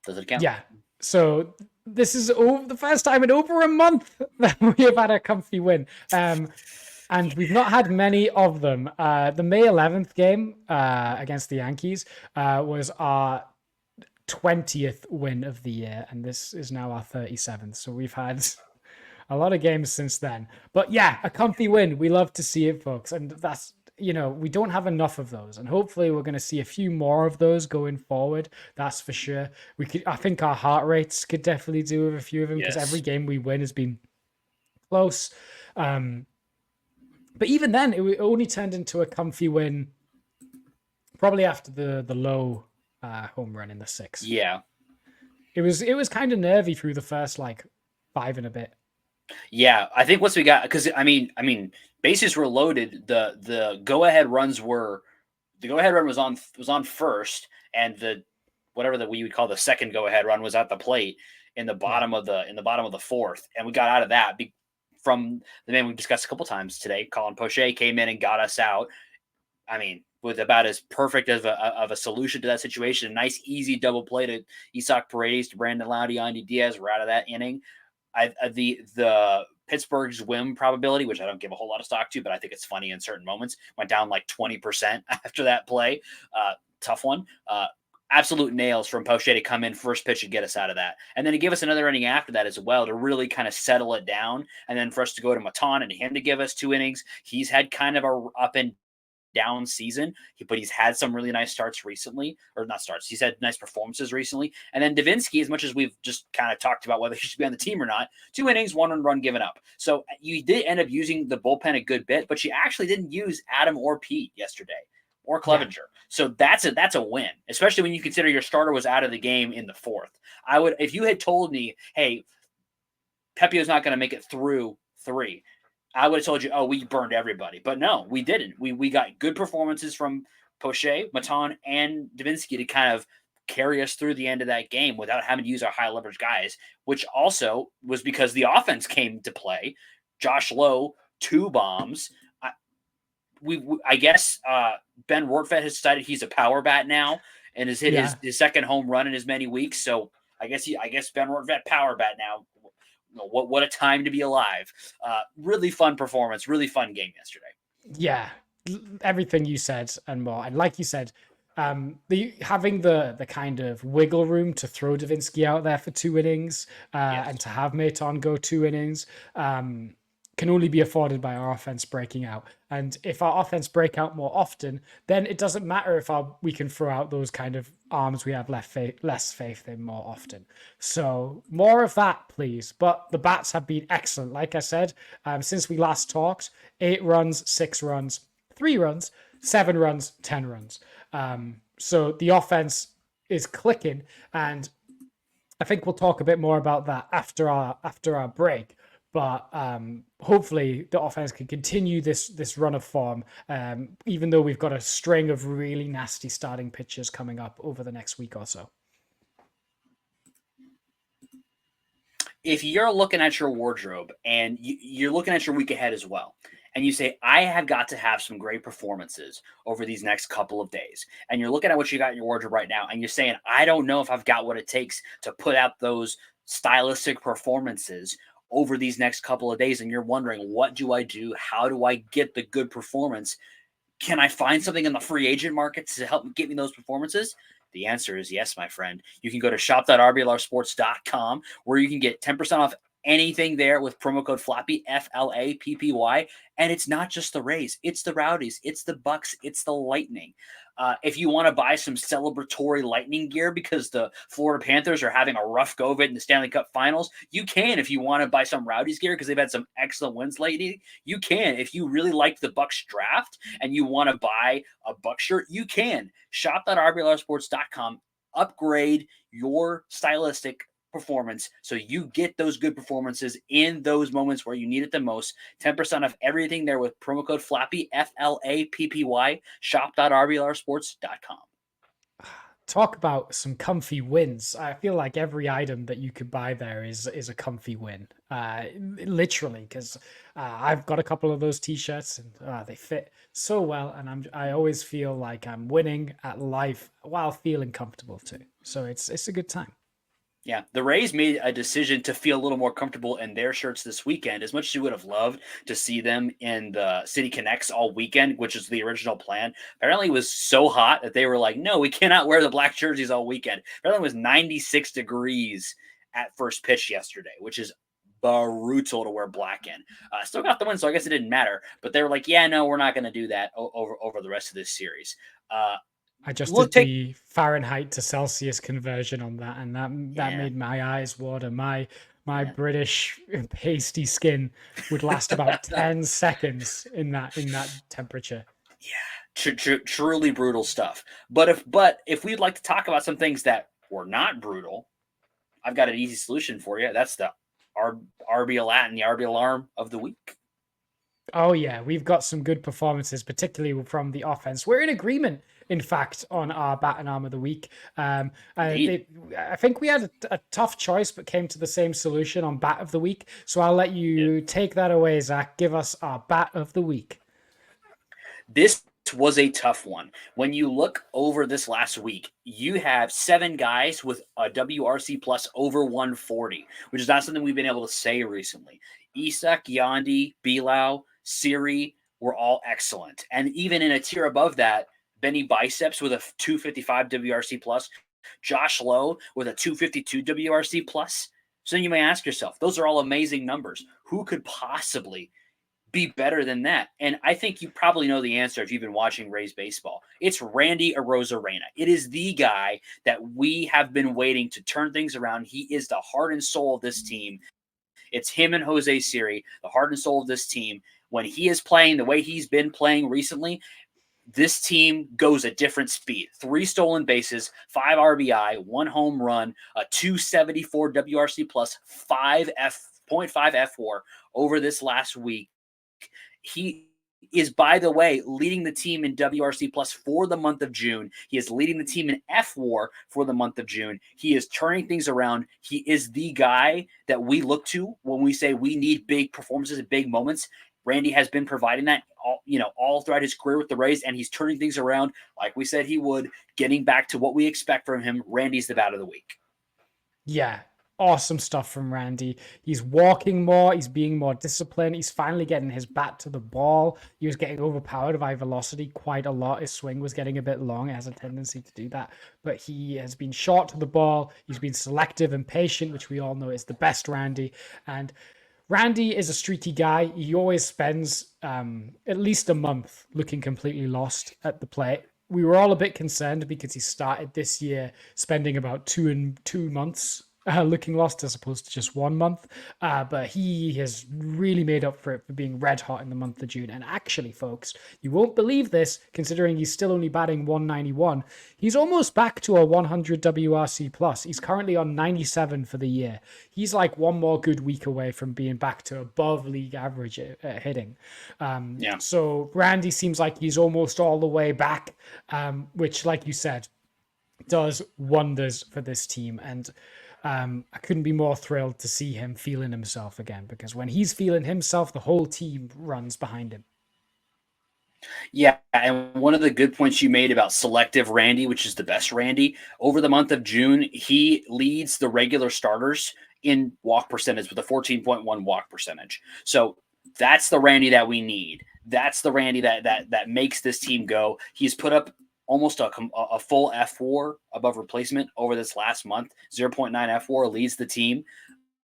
does it count? Yeah. So this is the first time in over a month that we have had a comfy win. And we've not had many of them. The May 11th game against the Yankees was our 20th win of the year, and this is now our 37th. So we've had a lot of games since then. But yeah, a comfy win. We love to see it, folks. And that's, we don't have enough of those. And hopefully we're going to see a few more of those going forward. That's for sure. I think our heart rates could definitely do with a few of them because every game we win has been close. But even then, it only turned into a comfy win probably after the Lowe home run in the 6th. Yeah. It was kind of nervy through the first 5 and a bit. Yeah, I think once we got, because I mean, bases were loaded. The go ahead run was on first, and the whatever that we would call the second go ahead run was at the plate in the bottom of the 4th, and we got out of that from the man we discussed a couple times today. Colin Poche came in and got us out. I mean, with about as perfect of a solution to that situation. A nice, easy double play to Isaac Paredes, to Brandon Lowe, Yandy Diaz. We're out of that inning. The Pittsburgh's win probability, which I don't give a whole lot of stock to, but I think it's funny in certain moments, went down 20% after that play. Tough one. Absolute nails from Poche to come in first pitch and get us out of that. And then he gave us another inning after that as well to really kind of settle it down. And then for us to go to Maton and him to give us 2 innings. He's had kind of a up and down season, but he's had some really nice starts recently, or not starts. He's had nice performances recently. And then Davinsky, as much as we've just kind of talked about whether he should be on the team or not, 2 innings, 1 run given up. So you did end up using the bullpen a good bit, but you actually didn't use Adam or Pete yesterday, or Clevenger. Yeah. So that's a win, especially when you consider your starter was out of the game in the 4th. If you had told me, hey, Pepio's not going to make it through 3, I would have told you, we burned everybody. But no, we didn't. We got good performances from Poche, Maton, and Davinsky to kind of carry us through the end of that game without having to use our high leverage guys, which also was because the offense came to play. Josh Lowe, 2 bombs. I guess Ben Rortvedt has decided he's a power bat now and has hit his second home run in as many weeks. So I guess Ben Rortvedt power bat now. What a time to be alive. Really fun performance, really fun game yesterday. Yeah, everything you said and more. And like you said, having the kind of wiggle room to throw Davinsky out there for 2 innings and to have Maton go 2 innings can only be afforded by our offense breaking out. And if our offense break out more often, then it doesn't matter if we can throw out those kind of arms we have less faith in more often. So more of that, please. But the bats have been excellent. Like I said, since we last talked, 8 runs, 6 runs, 3 runs, 7 runs, 10 runs. So the offense is clicking, and I think we'll talk a bit more about that after our break. But hopefully the offense can continue this run of form, even though we've got a string of really nasty starting pitchers coming up over the next week or so. if you're looking at your wardrobe and you're looking at your week ahead as well, and you say, I have got to have some great performances over these next couple of days, and you're looking at what you got in your wardrobe right now, and you're saying, I don't know if I've got what it takes to put out those stylistic performances over these next couple of days, and you're wondering, what do I do? How do I get the good performance? Can I find something in the free agent market to help get me those performances? The answer is yes, my friend. You can go to shop.rblrsports.com where you can get 10% off anything there with promo code FLAPPY, FLAPPY. And it's not just the Rays, it's the Rowdies, it's the Bucks, it's the Lightning. If you want to buy some celebratory Lightning gear because the Florida Panthers are having a rough go of it in the Stanley Cup Finals, you can. If you want to buy some Rowdies gear because they've had some excellent wins lately, you can. If you really like the Bucks draft and you want to buy a Bucks shirt, you can. Shop.rblrsports.com. Upgrade your stylistic performance so you get those good performances in those moments where you need it the most. 10% off everything there with promo code FLAPPY, FLAPPY. Shop.rblrsports.com. Talk about some comfy wins. I feel like every item that you could buy there is a comfy win. Literally, because I've got a couple of those t-shirts and they fit so well, and I always feel like I'm winning at life while feeling comfortable too. So it's a good time. Yeah, the Rays made a decision to feel a little more comfortable in their shirts this weekend. As much as you would have loved to see them in the City Connects all weekend, which is the original plan, apparently it was so hot that they were like, no, we cannot wear the black jerseys all weekend. Apparently it was 96 degrees at first pitch yesterday, which is brutal to wear black in. Still got the win, so I guess it didn't matter. But they were like, yeah, no, we're not going to do that over the rest of this series. I just did the Fahrenheit to Celsius conversion on that, and that made my eyes water. My British pasty skin would last about 10 seconds in that temperature. Yeah, truly brutal stuff. But if we'd like to talk about some things that were not brutal, I've got an easy solution for you. That's the RBLR and the RBLR of the week. Oh yeah, we've got some good performances, particularly from the offense. We're in agreement, in fact, on our bat and arm of the week. I think we had a tough choice, but came to the same solution on bat of the week. So I'll let you take that away, Zach. Give us our bat of the week. This was a tough one. When you look over this last week, you have 7 guys with a WRC plus over 140, which is not something we've been able to say recently. Isak, Yandy, Bilal, Siri were all excellent. And even in a tier above that, Benny Biceps with a 255 WRC plus, Josh Lowe with a 252 WRC plus. So then you may ask yourself, those are all amazing numbers. Who could possibly be better than that? And I think you probably know the answer if you've been watching Rays baseball. It's Randy Arozarena. It is the guy that we have been waiting to turn things around. He is the heart and soul of this team. It's him and Jose Siri, the heart and soul of this team. When he is playing the way he's been playing recently, this team goes a different speed. 3 stolen bases, 5 RBI, 1 home run, a 274 WRC plus, 0.5 F4 over this last week. He is, by the way, leading the team in WRC plus for the month of June. He is leading the team in F4 for the month of June. He is turning things around. He is the guy that we look to when we say we need big performances and big moments. Randy has been providing that all throughout his career with the Rays, and he's turning things around like we said he would, getting back to what we expect from him. Randy's the bat of the week. Yeah. Awesome stuff from Randy. He's walking more. He's being more disciplined. He's finally getting his bat to the ball. He was getting overpowered by velocity quite a lot. His swing was getting a bit long. It has a tendency to do that. But he has been short to the ball. He's been selective and patient, which we all know is the best Randy. And Randy is a streaky guy. He always spends at least a month looking completely lost at the plate. We were all a bit concerned because he started this year spending about 2 months looking lost as opposed to just 1 month. But he has really made up for it for being red hot in the month of June. And actually, folks, you won't believe this, considering he's still only batting 191. He's almost back to a 100 WRC plus. He's currently on 97 for the year. He's like one more good week away from being back to above league average hitting. So Randy seems like he's almost all the way back, which, like you said, does wonders for this team. And I couldn't be more thrilled to see him feeling himself again, because when he's feeling himself, the whole team runs behind him. Yeah, and one of the good points you made about selective Randy, which is the best Randy, over the month of June, he leads the regular starters in walk percentage with a 14.1 walk percentage. So that's the Randy that we need. That's the Randy that makes this team go. He's put up almost a full F4 above replacement over this last month. 0.9 F4 leads the team.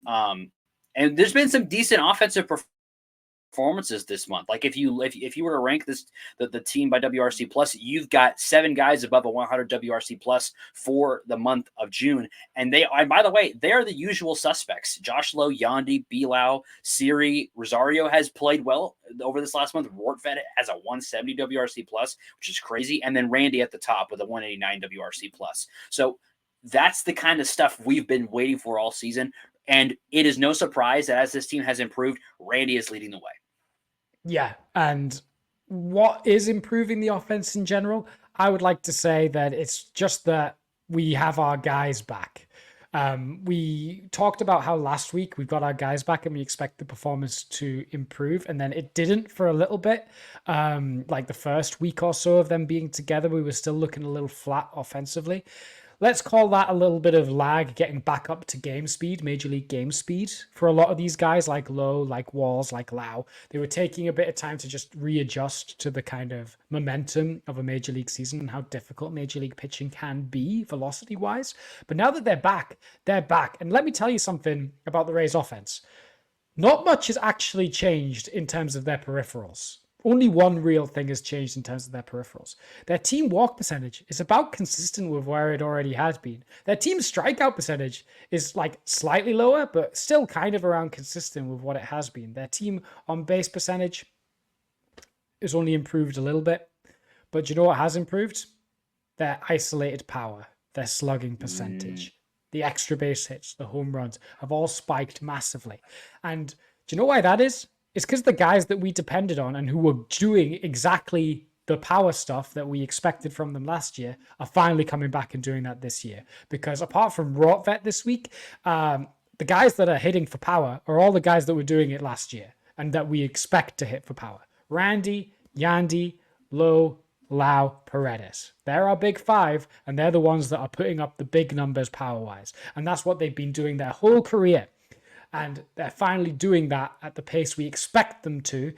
And there's been some decent offensive performances this month. Like if you were to rank the team by WRC plus, you've got 7 guys above a 100 WRC plus for the month of June, and by the way, they are the usual suspects. Josh Lowe, Yandy, Bilal, Siri, Rosario has played well over this last month. Rortvedt has a 170 WRC plus, which is crazy, and then Randy at the top with a 189 WRC plus. So that's the kind of stuff we've been waiting for all season. And it is no surprise that as this team has improved, Randy is leading the way. Yeah, and what is improving the offense in general? I would like to say that it's just that we have our guys back. We talked about how last week we got our guys back and we expect the performance to improve, and then it didn't for a little bit. Like the first week or so of them being together, we were still looking a little flat offensively. Let's call that a little bit of lag getting back up to game speed, Major League game speed. For a lot of these guys like Lowe, like Walls, like Lowe, they were taking a bit of time to just readjust to the kind of momentum of a Major League season and how difficult Major League pitching can be velocity-wise. But now that they're back, they're back. And let me tell you something about the Rays offense. Not much has actually changed in terms of their peripherals. Only one real thing has changed in terms of their peripherals. Their team walk percentage is about consistent with where it already has been. Their team strikeout percentage is like slightly lower, but still kind of around consistent with what it has been. Their team on base percentage is only improved a little bit. But you know what has improved? Their isolated power, their slugging percentage, the extra base hits, the home runs have all spiked massively. And do you know why that is? It's because the guys that we depended on and who were doing exactly the power stuff that we expected from them last year are finally coming back and doing that this year. Because apart from Rortvedt this week, the guys that are hitting for power are all the guys that were doing it last year and that we expect to hit for power. Randy, Yandy, Lowe, Lowe, Paredes. They're our big 5, and they're the ones that are putting up the big numbers power-wise. And that's what they've been doing their whole career. And they're finally doing that at the pace we expect them to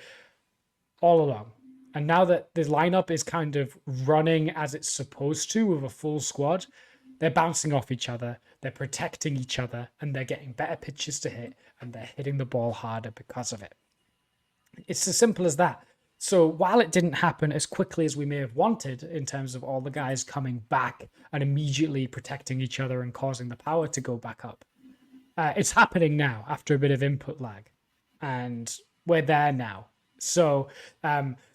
all along. And now that the lineup is kind of running as it's supposed to with a full squad, they're bouncing off each other, they're protecting each other, and they're getting better pitches to hit, and they're hitting the ball harder because of it. It's as simple as that. So while it didn't happen as quickly as we may have wanted in terms of all the guys coming back and immediately protecting each other and causing the power to go back up, it's happening now after a bit of input lag, and we're there now. So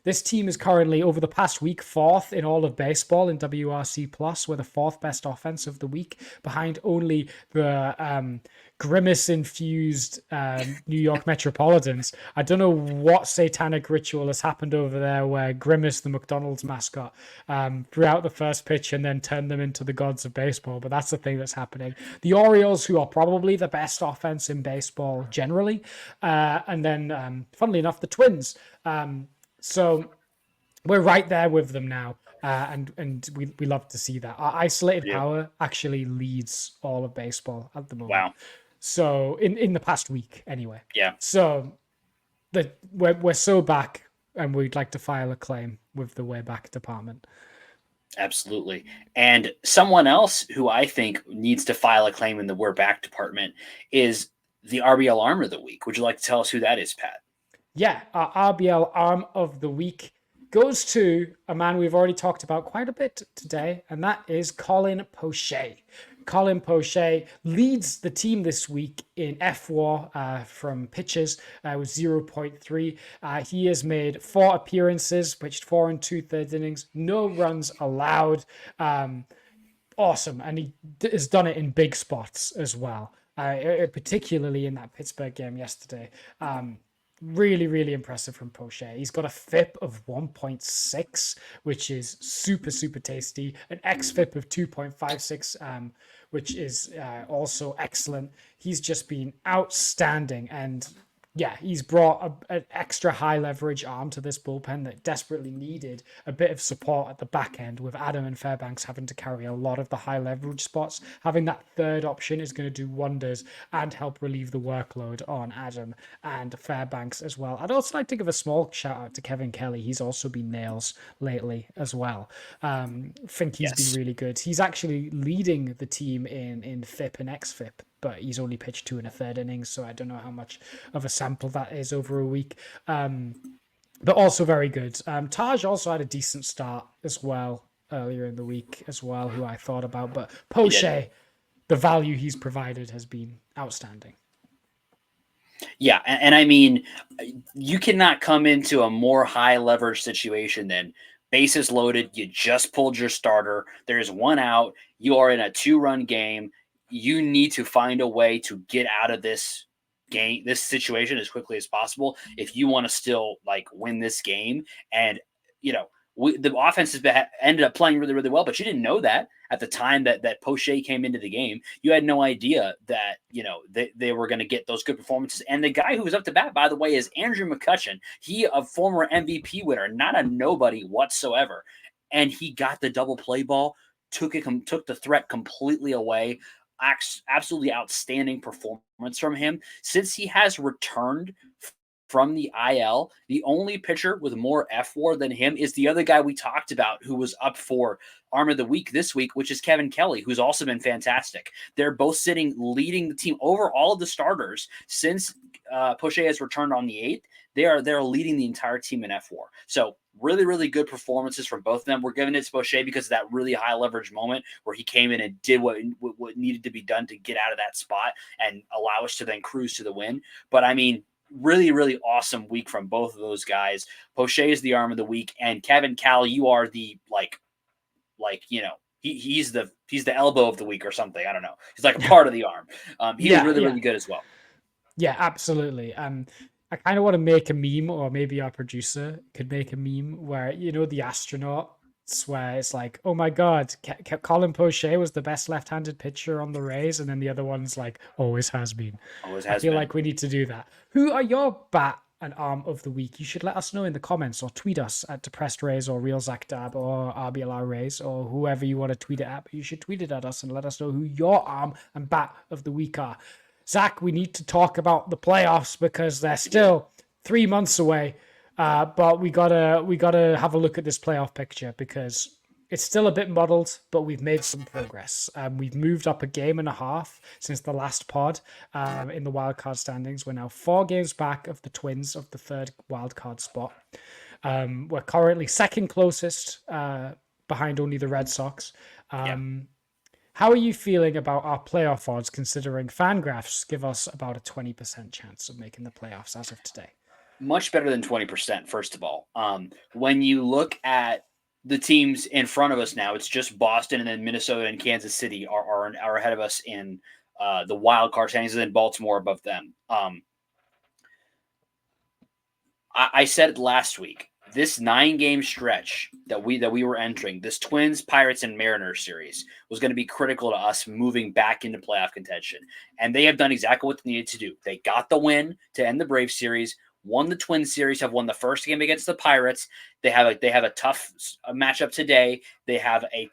this team is currently, over the past week, 4th in all of baseball in WRC plus. We're the 4th best offense of the week, behind only the grimace-infused New York Metropolitans. I don't know what satanic ritual has happened over there where Grimace, the McDonald's mascot, threw out the first pitch and then turned them into the gods of baseball, but that's the thing that's happening. The Orioles, who are probably the best offense in baseball generally, and then, funnily enough, the Twins. So we're right there with them now. And we love to see that. Our isolated power actually leads all of baseball at the moment. Wow. So in the past week, anyway. Yeah. So we're so back, and we'd like to file a claim with the Way Back department. Absolutely. And someone else who I think needs to file a claim in the We're Back department is the RBL Arm of the Week. Would you like to tell us who that is, Pat? Yeah, our RBL Arm of the Week goes to a man we've already talked about quite a bit today, and that is Colin Poche. Colin Poche leads the team this week in F-WAR from pitches with 0.3. He has made 4 appearances, pitched 4 and 2/3 innings, no runs allowed. Awesome, and he has done it in big spots as well, particularly in that Pittsburgh game yesterday. Really, really impressive from Poche. He's got a FIP of 1.6, which is super, super tasty. An XFIP of 2.56, which is also excellent. He's just been outstanding. And yeah, he's brought an extra high leverage arm to this bullpen that desperately needed a bit of support at the back end, with Adam and Fairbanks having to carry a lot of the high leverage spots. Having that third option is going to do wonders and help relieve the workload on Adam and Fairbanks as well. I'd also like to give a small shout out to Kevin Kelly. He's also been nails lately as well. Think he's been really good. He's actually leading the team in FIP and XFIP, but he's only pitched 2 1/3 innings, so I don't know how much of a sample that is over a week. But also very good. Taj also had a decent start as well earlier in the week as well, who I thought about. But Poche, the value he's provided has been outstanding. Yeah, and I mean, you cannot come into a more high leverage situation than bases loaded. You just pulled your starter. There's 1 out. You are in a 2-run game. You need to find a way to get out of this game, this situation, as quickly as possible if you want to still like win this game. And the offense has ended up playing really, really well, but you didn't know that at the time that Poche came into the game. You had no idea that they were going to get those good performances. And the guy who was up to bat, by the way, is Andrew McCutchen. He, a former MVP winner, not a nobody whatsoever, and he got the double play ball, took the threat completely away. Absolutely outstanding performance from him. Since he has returned from the IL, the only pitcher with more F-WAR than him is the other guy we talked about who was up for Arm of the Week this week, which is Kevin Kelly, who's also been fantastic. They're both leading the team over all of the starters since Poche has returned on the 8th. They're leading the entire team in F-WAR. So really, really good performances from both of them. We're giving it to Poche because of that really high leverage moment where he came in and did what needed to be done to get out of that spot and allow us to then cruise to the win. But I mean, really, really awesome week from both of those guys. Poche is the Arm of the Week, and Kevin Cal, you are the he's the elbow of the week or something. I don't know. He's like a part of the arm. He was really, really good as well. Yeah, absolutely. I kind of want to make a meme, or maybe our producer could make a meme where, the astronaut, where it's like, oh my God, Colin Poche was the best left-handed pitcher on the Rays, and then the other one's like, always has been. I feel like we need to do that. Who are your bat and arm of the week? You should let us know in the comments, or tweet us at Depressed Rays or Real Zach Dab or RBLR Rays or whoever you want to tweet it at. But you should tweet it at us and let us know who your arm and bat of the week are. Zach, we need to talk about the playoffs because they're still 3 months away. But we gotta have a look at this playoff picture because it's still a bit muddled, but we've made some progress. We've moved up a game and a half since the last pod in the wildcard standings. We're now 4 games back of the Twins of the 3rd wildcard spot. We're currently 2nd closest behind only the Red Sox. How are you feeling about our playoff odds, considering Fangraphs give us about a 20% chance of making the playoffs as of today? Much better than 20%, first of all. When you look at the teams in front of us now, it's just Boston, and then Minnesota and Kansas City are ahead of us in the wild card standings, and then Baltimore above them. I said it last week. This 9-game stretch that we were entering, this Twins, Pirates, and Mariners series, was going to be critical to us moving back into playoff contention. And they have done exactly what they needed to do. They got the win to end the Braves series, won the Twins series, have won the first game against the Pirates. They have a tough matchup today. They have a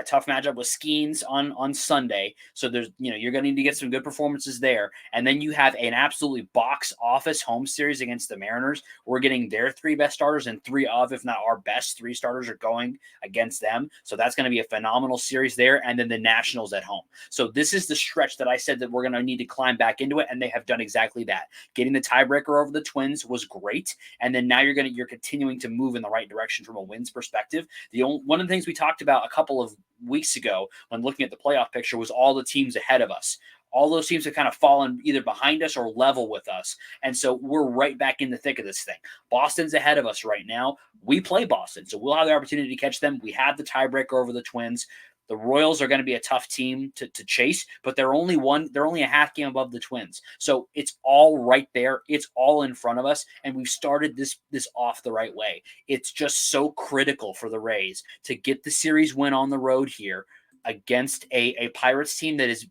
tough matchup with Skeens on Sunday. So there's you're going to need to get some good performances there. And then you have an absolutely box office home series against the Mariners. We're getting their 3 best starters, and 3 of, if not our best 3 starters, are going against them. So that's going to be a phenomenal series there. And then the Nationals at home. So this is the stretch that I said that we're going to need to climb back into it, and they have done exactly that. Getting the tiebreaker over the Twins was great, and then now you're continuing to move in the right direction from a wins perspective. One of the things we talked about a couple of weeks ago when looking at the playoff picture was all the teams ahead of us. All those teams have kind of fallen either behind us or level with us. And so we're right back in the thick of this thing. Boston's ahead of us right now. We play Boston, so we'll have the opportunity to catch them. We have the tiebreaker over the Twins. The Royals are going to be a tough team to chase, but they're only a half game above the Twins. So it's all right there. It's all in front of us, and we've started this off the right way. It's just so critical for the Rays to get the series win on the road here against a Pirates team that is,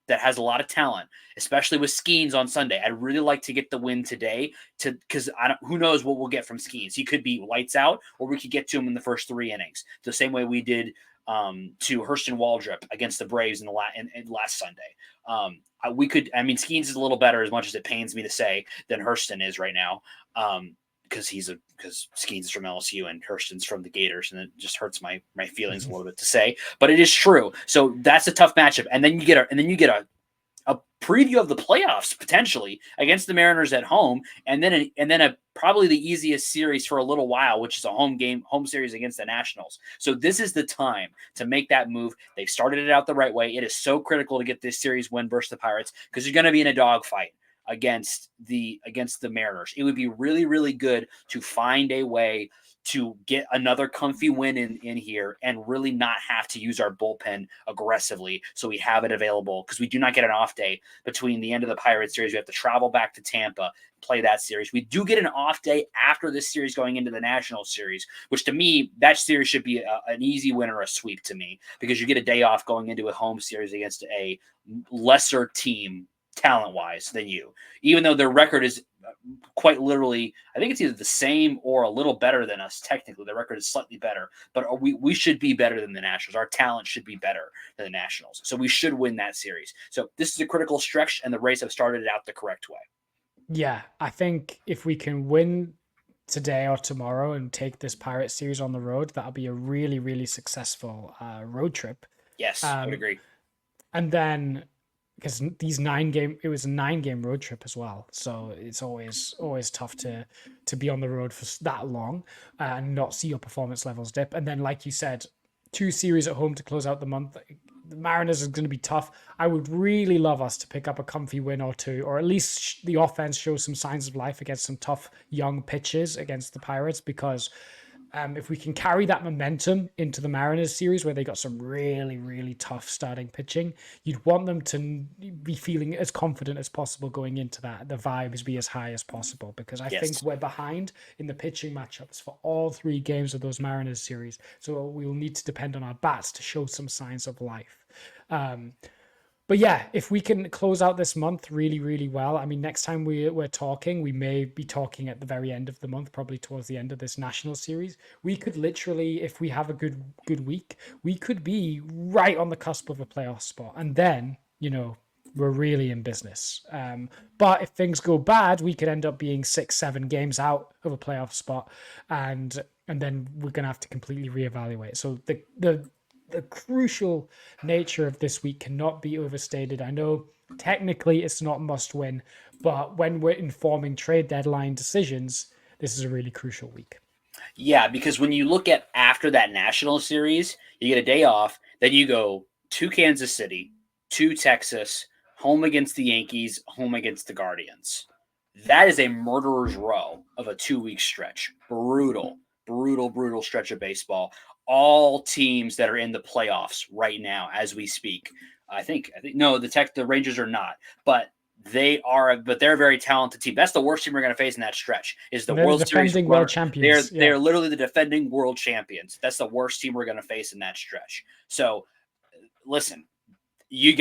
that has a lot of talent, especially with Skeens on Sunday. I'd really like to get the win today because who knows what we'll get from Skeens. He could be lights out, or we could get to him in the first 3 innings, the same way we did to Hurston Waldrop against the Braves in last Sunday. Skeens is a little better, as much as it pains me to say, than Hurston is right now. Because Skeens is from LSU and Hurston's from the Gators, and it just hurts my feelings a little bit to say, but it is true. So that's a tough matchup, and then you get a preview of the playoffs potentially against the Mariners at home, and then probably the easiest series for a little while, which is a home series against the Nationals. So this is the time to make that move. They've started it out the right way. It is so critical to get this series win versus the Pirates, because you're going to be in a dogfight against the Mariners. It would be really, really good to find a way to get another comfy win in here and really not have to use our bullpen aggressively, so we have it available, because we do not get an off day between the end of the Pirates series. We have to travel back to Tampa, play that series. We do get an off day after this series going into the National Series, which to me, that series should be an easy win or a sweep to me, because you get a day off going into a home series against a lesser team talent-wise than you, even though their record is quite literally, I think it's either the same or a little better than us. Technically, their record is slightly better, but we should be better than the Nationals. Our talent should be better than the Nationals, so we should win that series. So this is a critical stretch, and the Rays have started it out the correct way. Yeah, I think if we can win today or tomorrow and take this Pirates series on the road, that'll be a really, really successful road trip. Yes, I would agree. And then, because it was a 9-game road trip as well, so it's always tough to be on the road for that long and not see your performance levels dip. And then, like you said, 2 series at home to close out the month. The Mariners is going to be tough. I would really love us to pick up a comfy win or 2, or at least the offense shows some signs of life against some tough young pitchers against the Pirates, because if we can carry that momentum into the Mariners series, where they got some really, really tough starting pitching, you'd want them to be feeling as confident as possible going into that. The vibes be as high as possible, because I think we're behind in the pitching matchups for all 3 games of those Mariners series. So we'll need to depend on our bats to show some signs of life. But yeah, if we can close out this month really, really well, I mean, next time we're talking, we may be talking at the very end of the month, probably towards the end of this national series. We could literally, if we have a good week, we could be right on the cusp of a playoff spot. And then, we're really in business. But if things go bad, we could end up being 6-7 games out of a playoff spot. And then we're going to have to completely reevaluate. So the crucial nature of this week cannot be overstated. I know technically it's not must win, but when we're informing trade deadline decisions, this is a really crucial week. Yeah, because when you look at after that national series, you get a day off, then you go to Kansas City, to Texas, home against the Yankees, home against the Guardians. That is a murderer's row of a 2-week stretch. Brutal stretch of baseball. All teams that are in the playoffs right now as we speak. I think no, the Rangers are not, but they're a very talented team. That's the worst team we're going to face in that stretch. Is the World Series world champions. They're literally the defending world champions. That's the worst team we're going to face in that stretch. So listen, you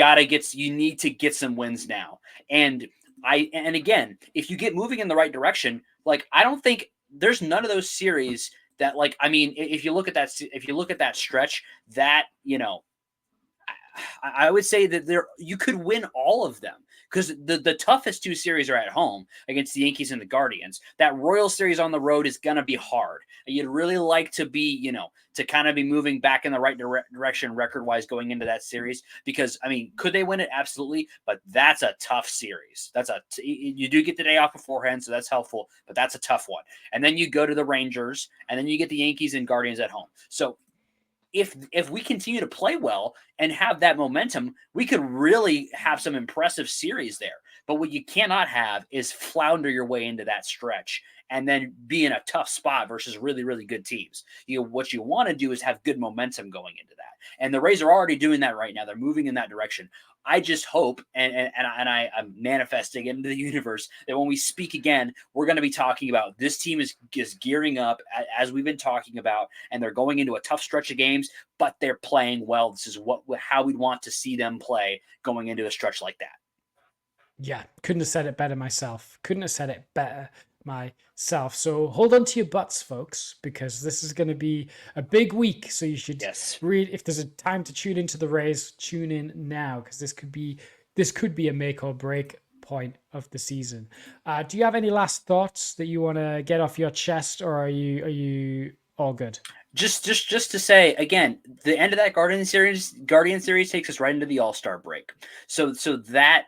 need to get some wins now. And again, if you get moving in the right direction, like I don't think there's none of those series that, like, I mean, if you look at that stretch, that, I would say that you could win all of them, because the toughest 2 series are at home against the Yankees and the Guardians. That Royal series on the road is going to be hard. You'd really like to be, to kind of be moving back in the right direction record-wise going into that series, because, I mean, could they win it? Absolutely, but that's a tough series. You do get the day off beforehand, so that's helpful, but that's a tough one. And then you go to the Rangers, and then you get the Yankees and Guardians at home. So if we continue to play well and have that momentum, we could really have some impressive series there. But what you cannot have is flounder your way into that stretch and then be in a tough spot versus really, really good teams. What you want to do is have good momentum going into that. And the Rays are already doing that right now. They're moving in that direction. I just hope, and I'm manifesting into the universe, that when we speak again, we're going to be talking about this team is gearing up as we've been talking about, and they're going into a tough stretch of games, but they're playing well. This is how we'd want to see them play going into a stretch like that. Yeah, couldn't have said it better myself. So hold on to your butts, folks, because this is going to be a big week. So you should read. If there's a time to tune into the Rays, tune in now, because this could be a make or break point of the season. Do you have any last thoughts that you want to get off your chest, or are you all good? Just to say again, the end of that Guardian series takes us right into the All-Star break. So that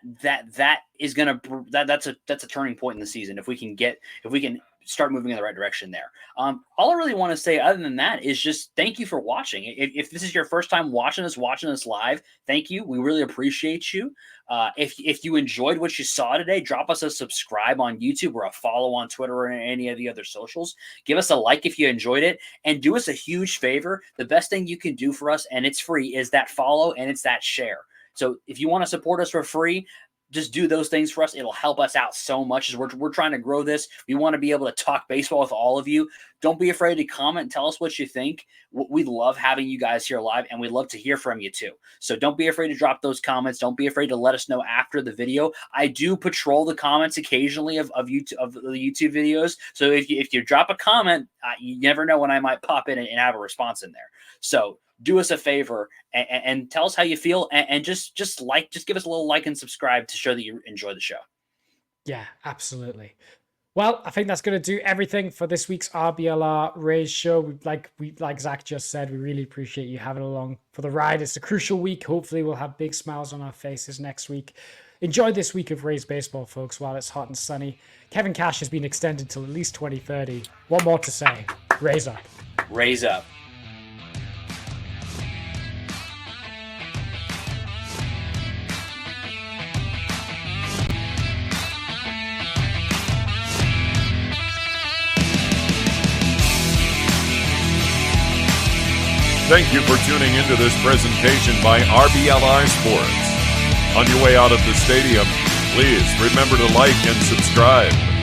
is that's a turning point in the season if we can start moving in the right direction there. All I really want to say other than that is just thank you for watching. If this is your first time watching us live, thank you. We really appreciate you. If you enjoyed what you saw today, drop us a subscribe on YouTube or a follow on Twitter or any of the other socials. Give us a like if you enjoyed it, and do us a huge favor. The best thing you can do for us, and it's free, is that follow and it's that share. So if you want to support us for free, just do those things for us. It'll help us out so much as we're trying to grow this. We want to be able to talk baseball with all of you. Don't be afraid to comment and tell us what you think. We love having you guys here live, and we'd love to hear from you too. So don't be afraid to drop those comments. Don't be afraid to let us know after the video. I do patrol the comments occasionally of the YouTube videos. So if you drop a comment, you never know when I might pop in and have a response in there. So do us a favor and tell us how you feel, and just give us a little like and subscribe to show that you enjoy the show. Yeah, absolutely. Well, I think that's going to do everything for this week's RBLR Rays show. Like Zach just said, we really appreciate you having along for the ride. It's a crucial week. Hopefully we'll have big smiles on our faces next week. Enjoy this week of Rays baseball, folks, while it's hot and sunny. Kevin Cash has been extended till at least 2030. One more to say. Rays up. Rays up. Thank you for tuning into this presentation by RBLR Sports. On your way out of the stadium, please remember to like and subscribe.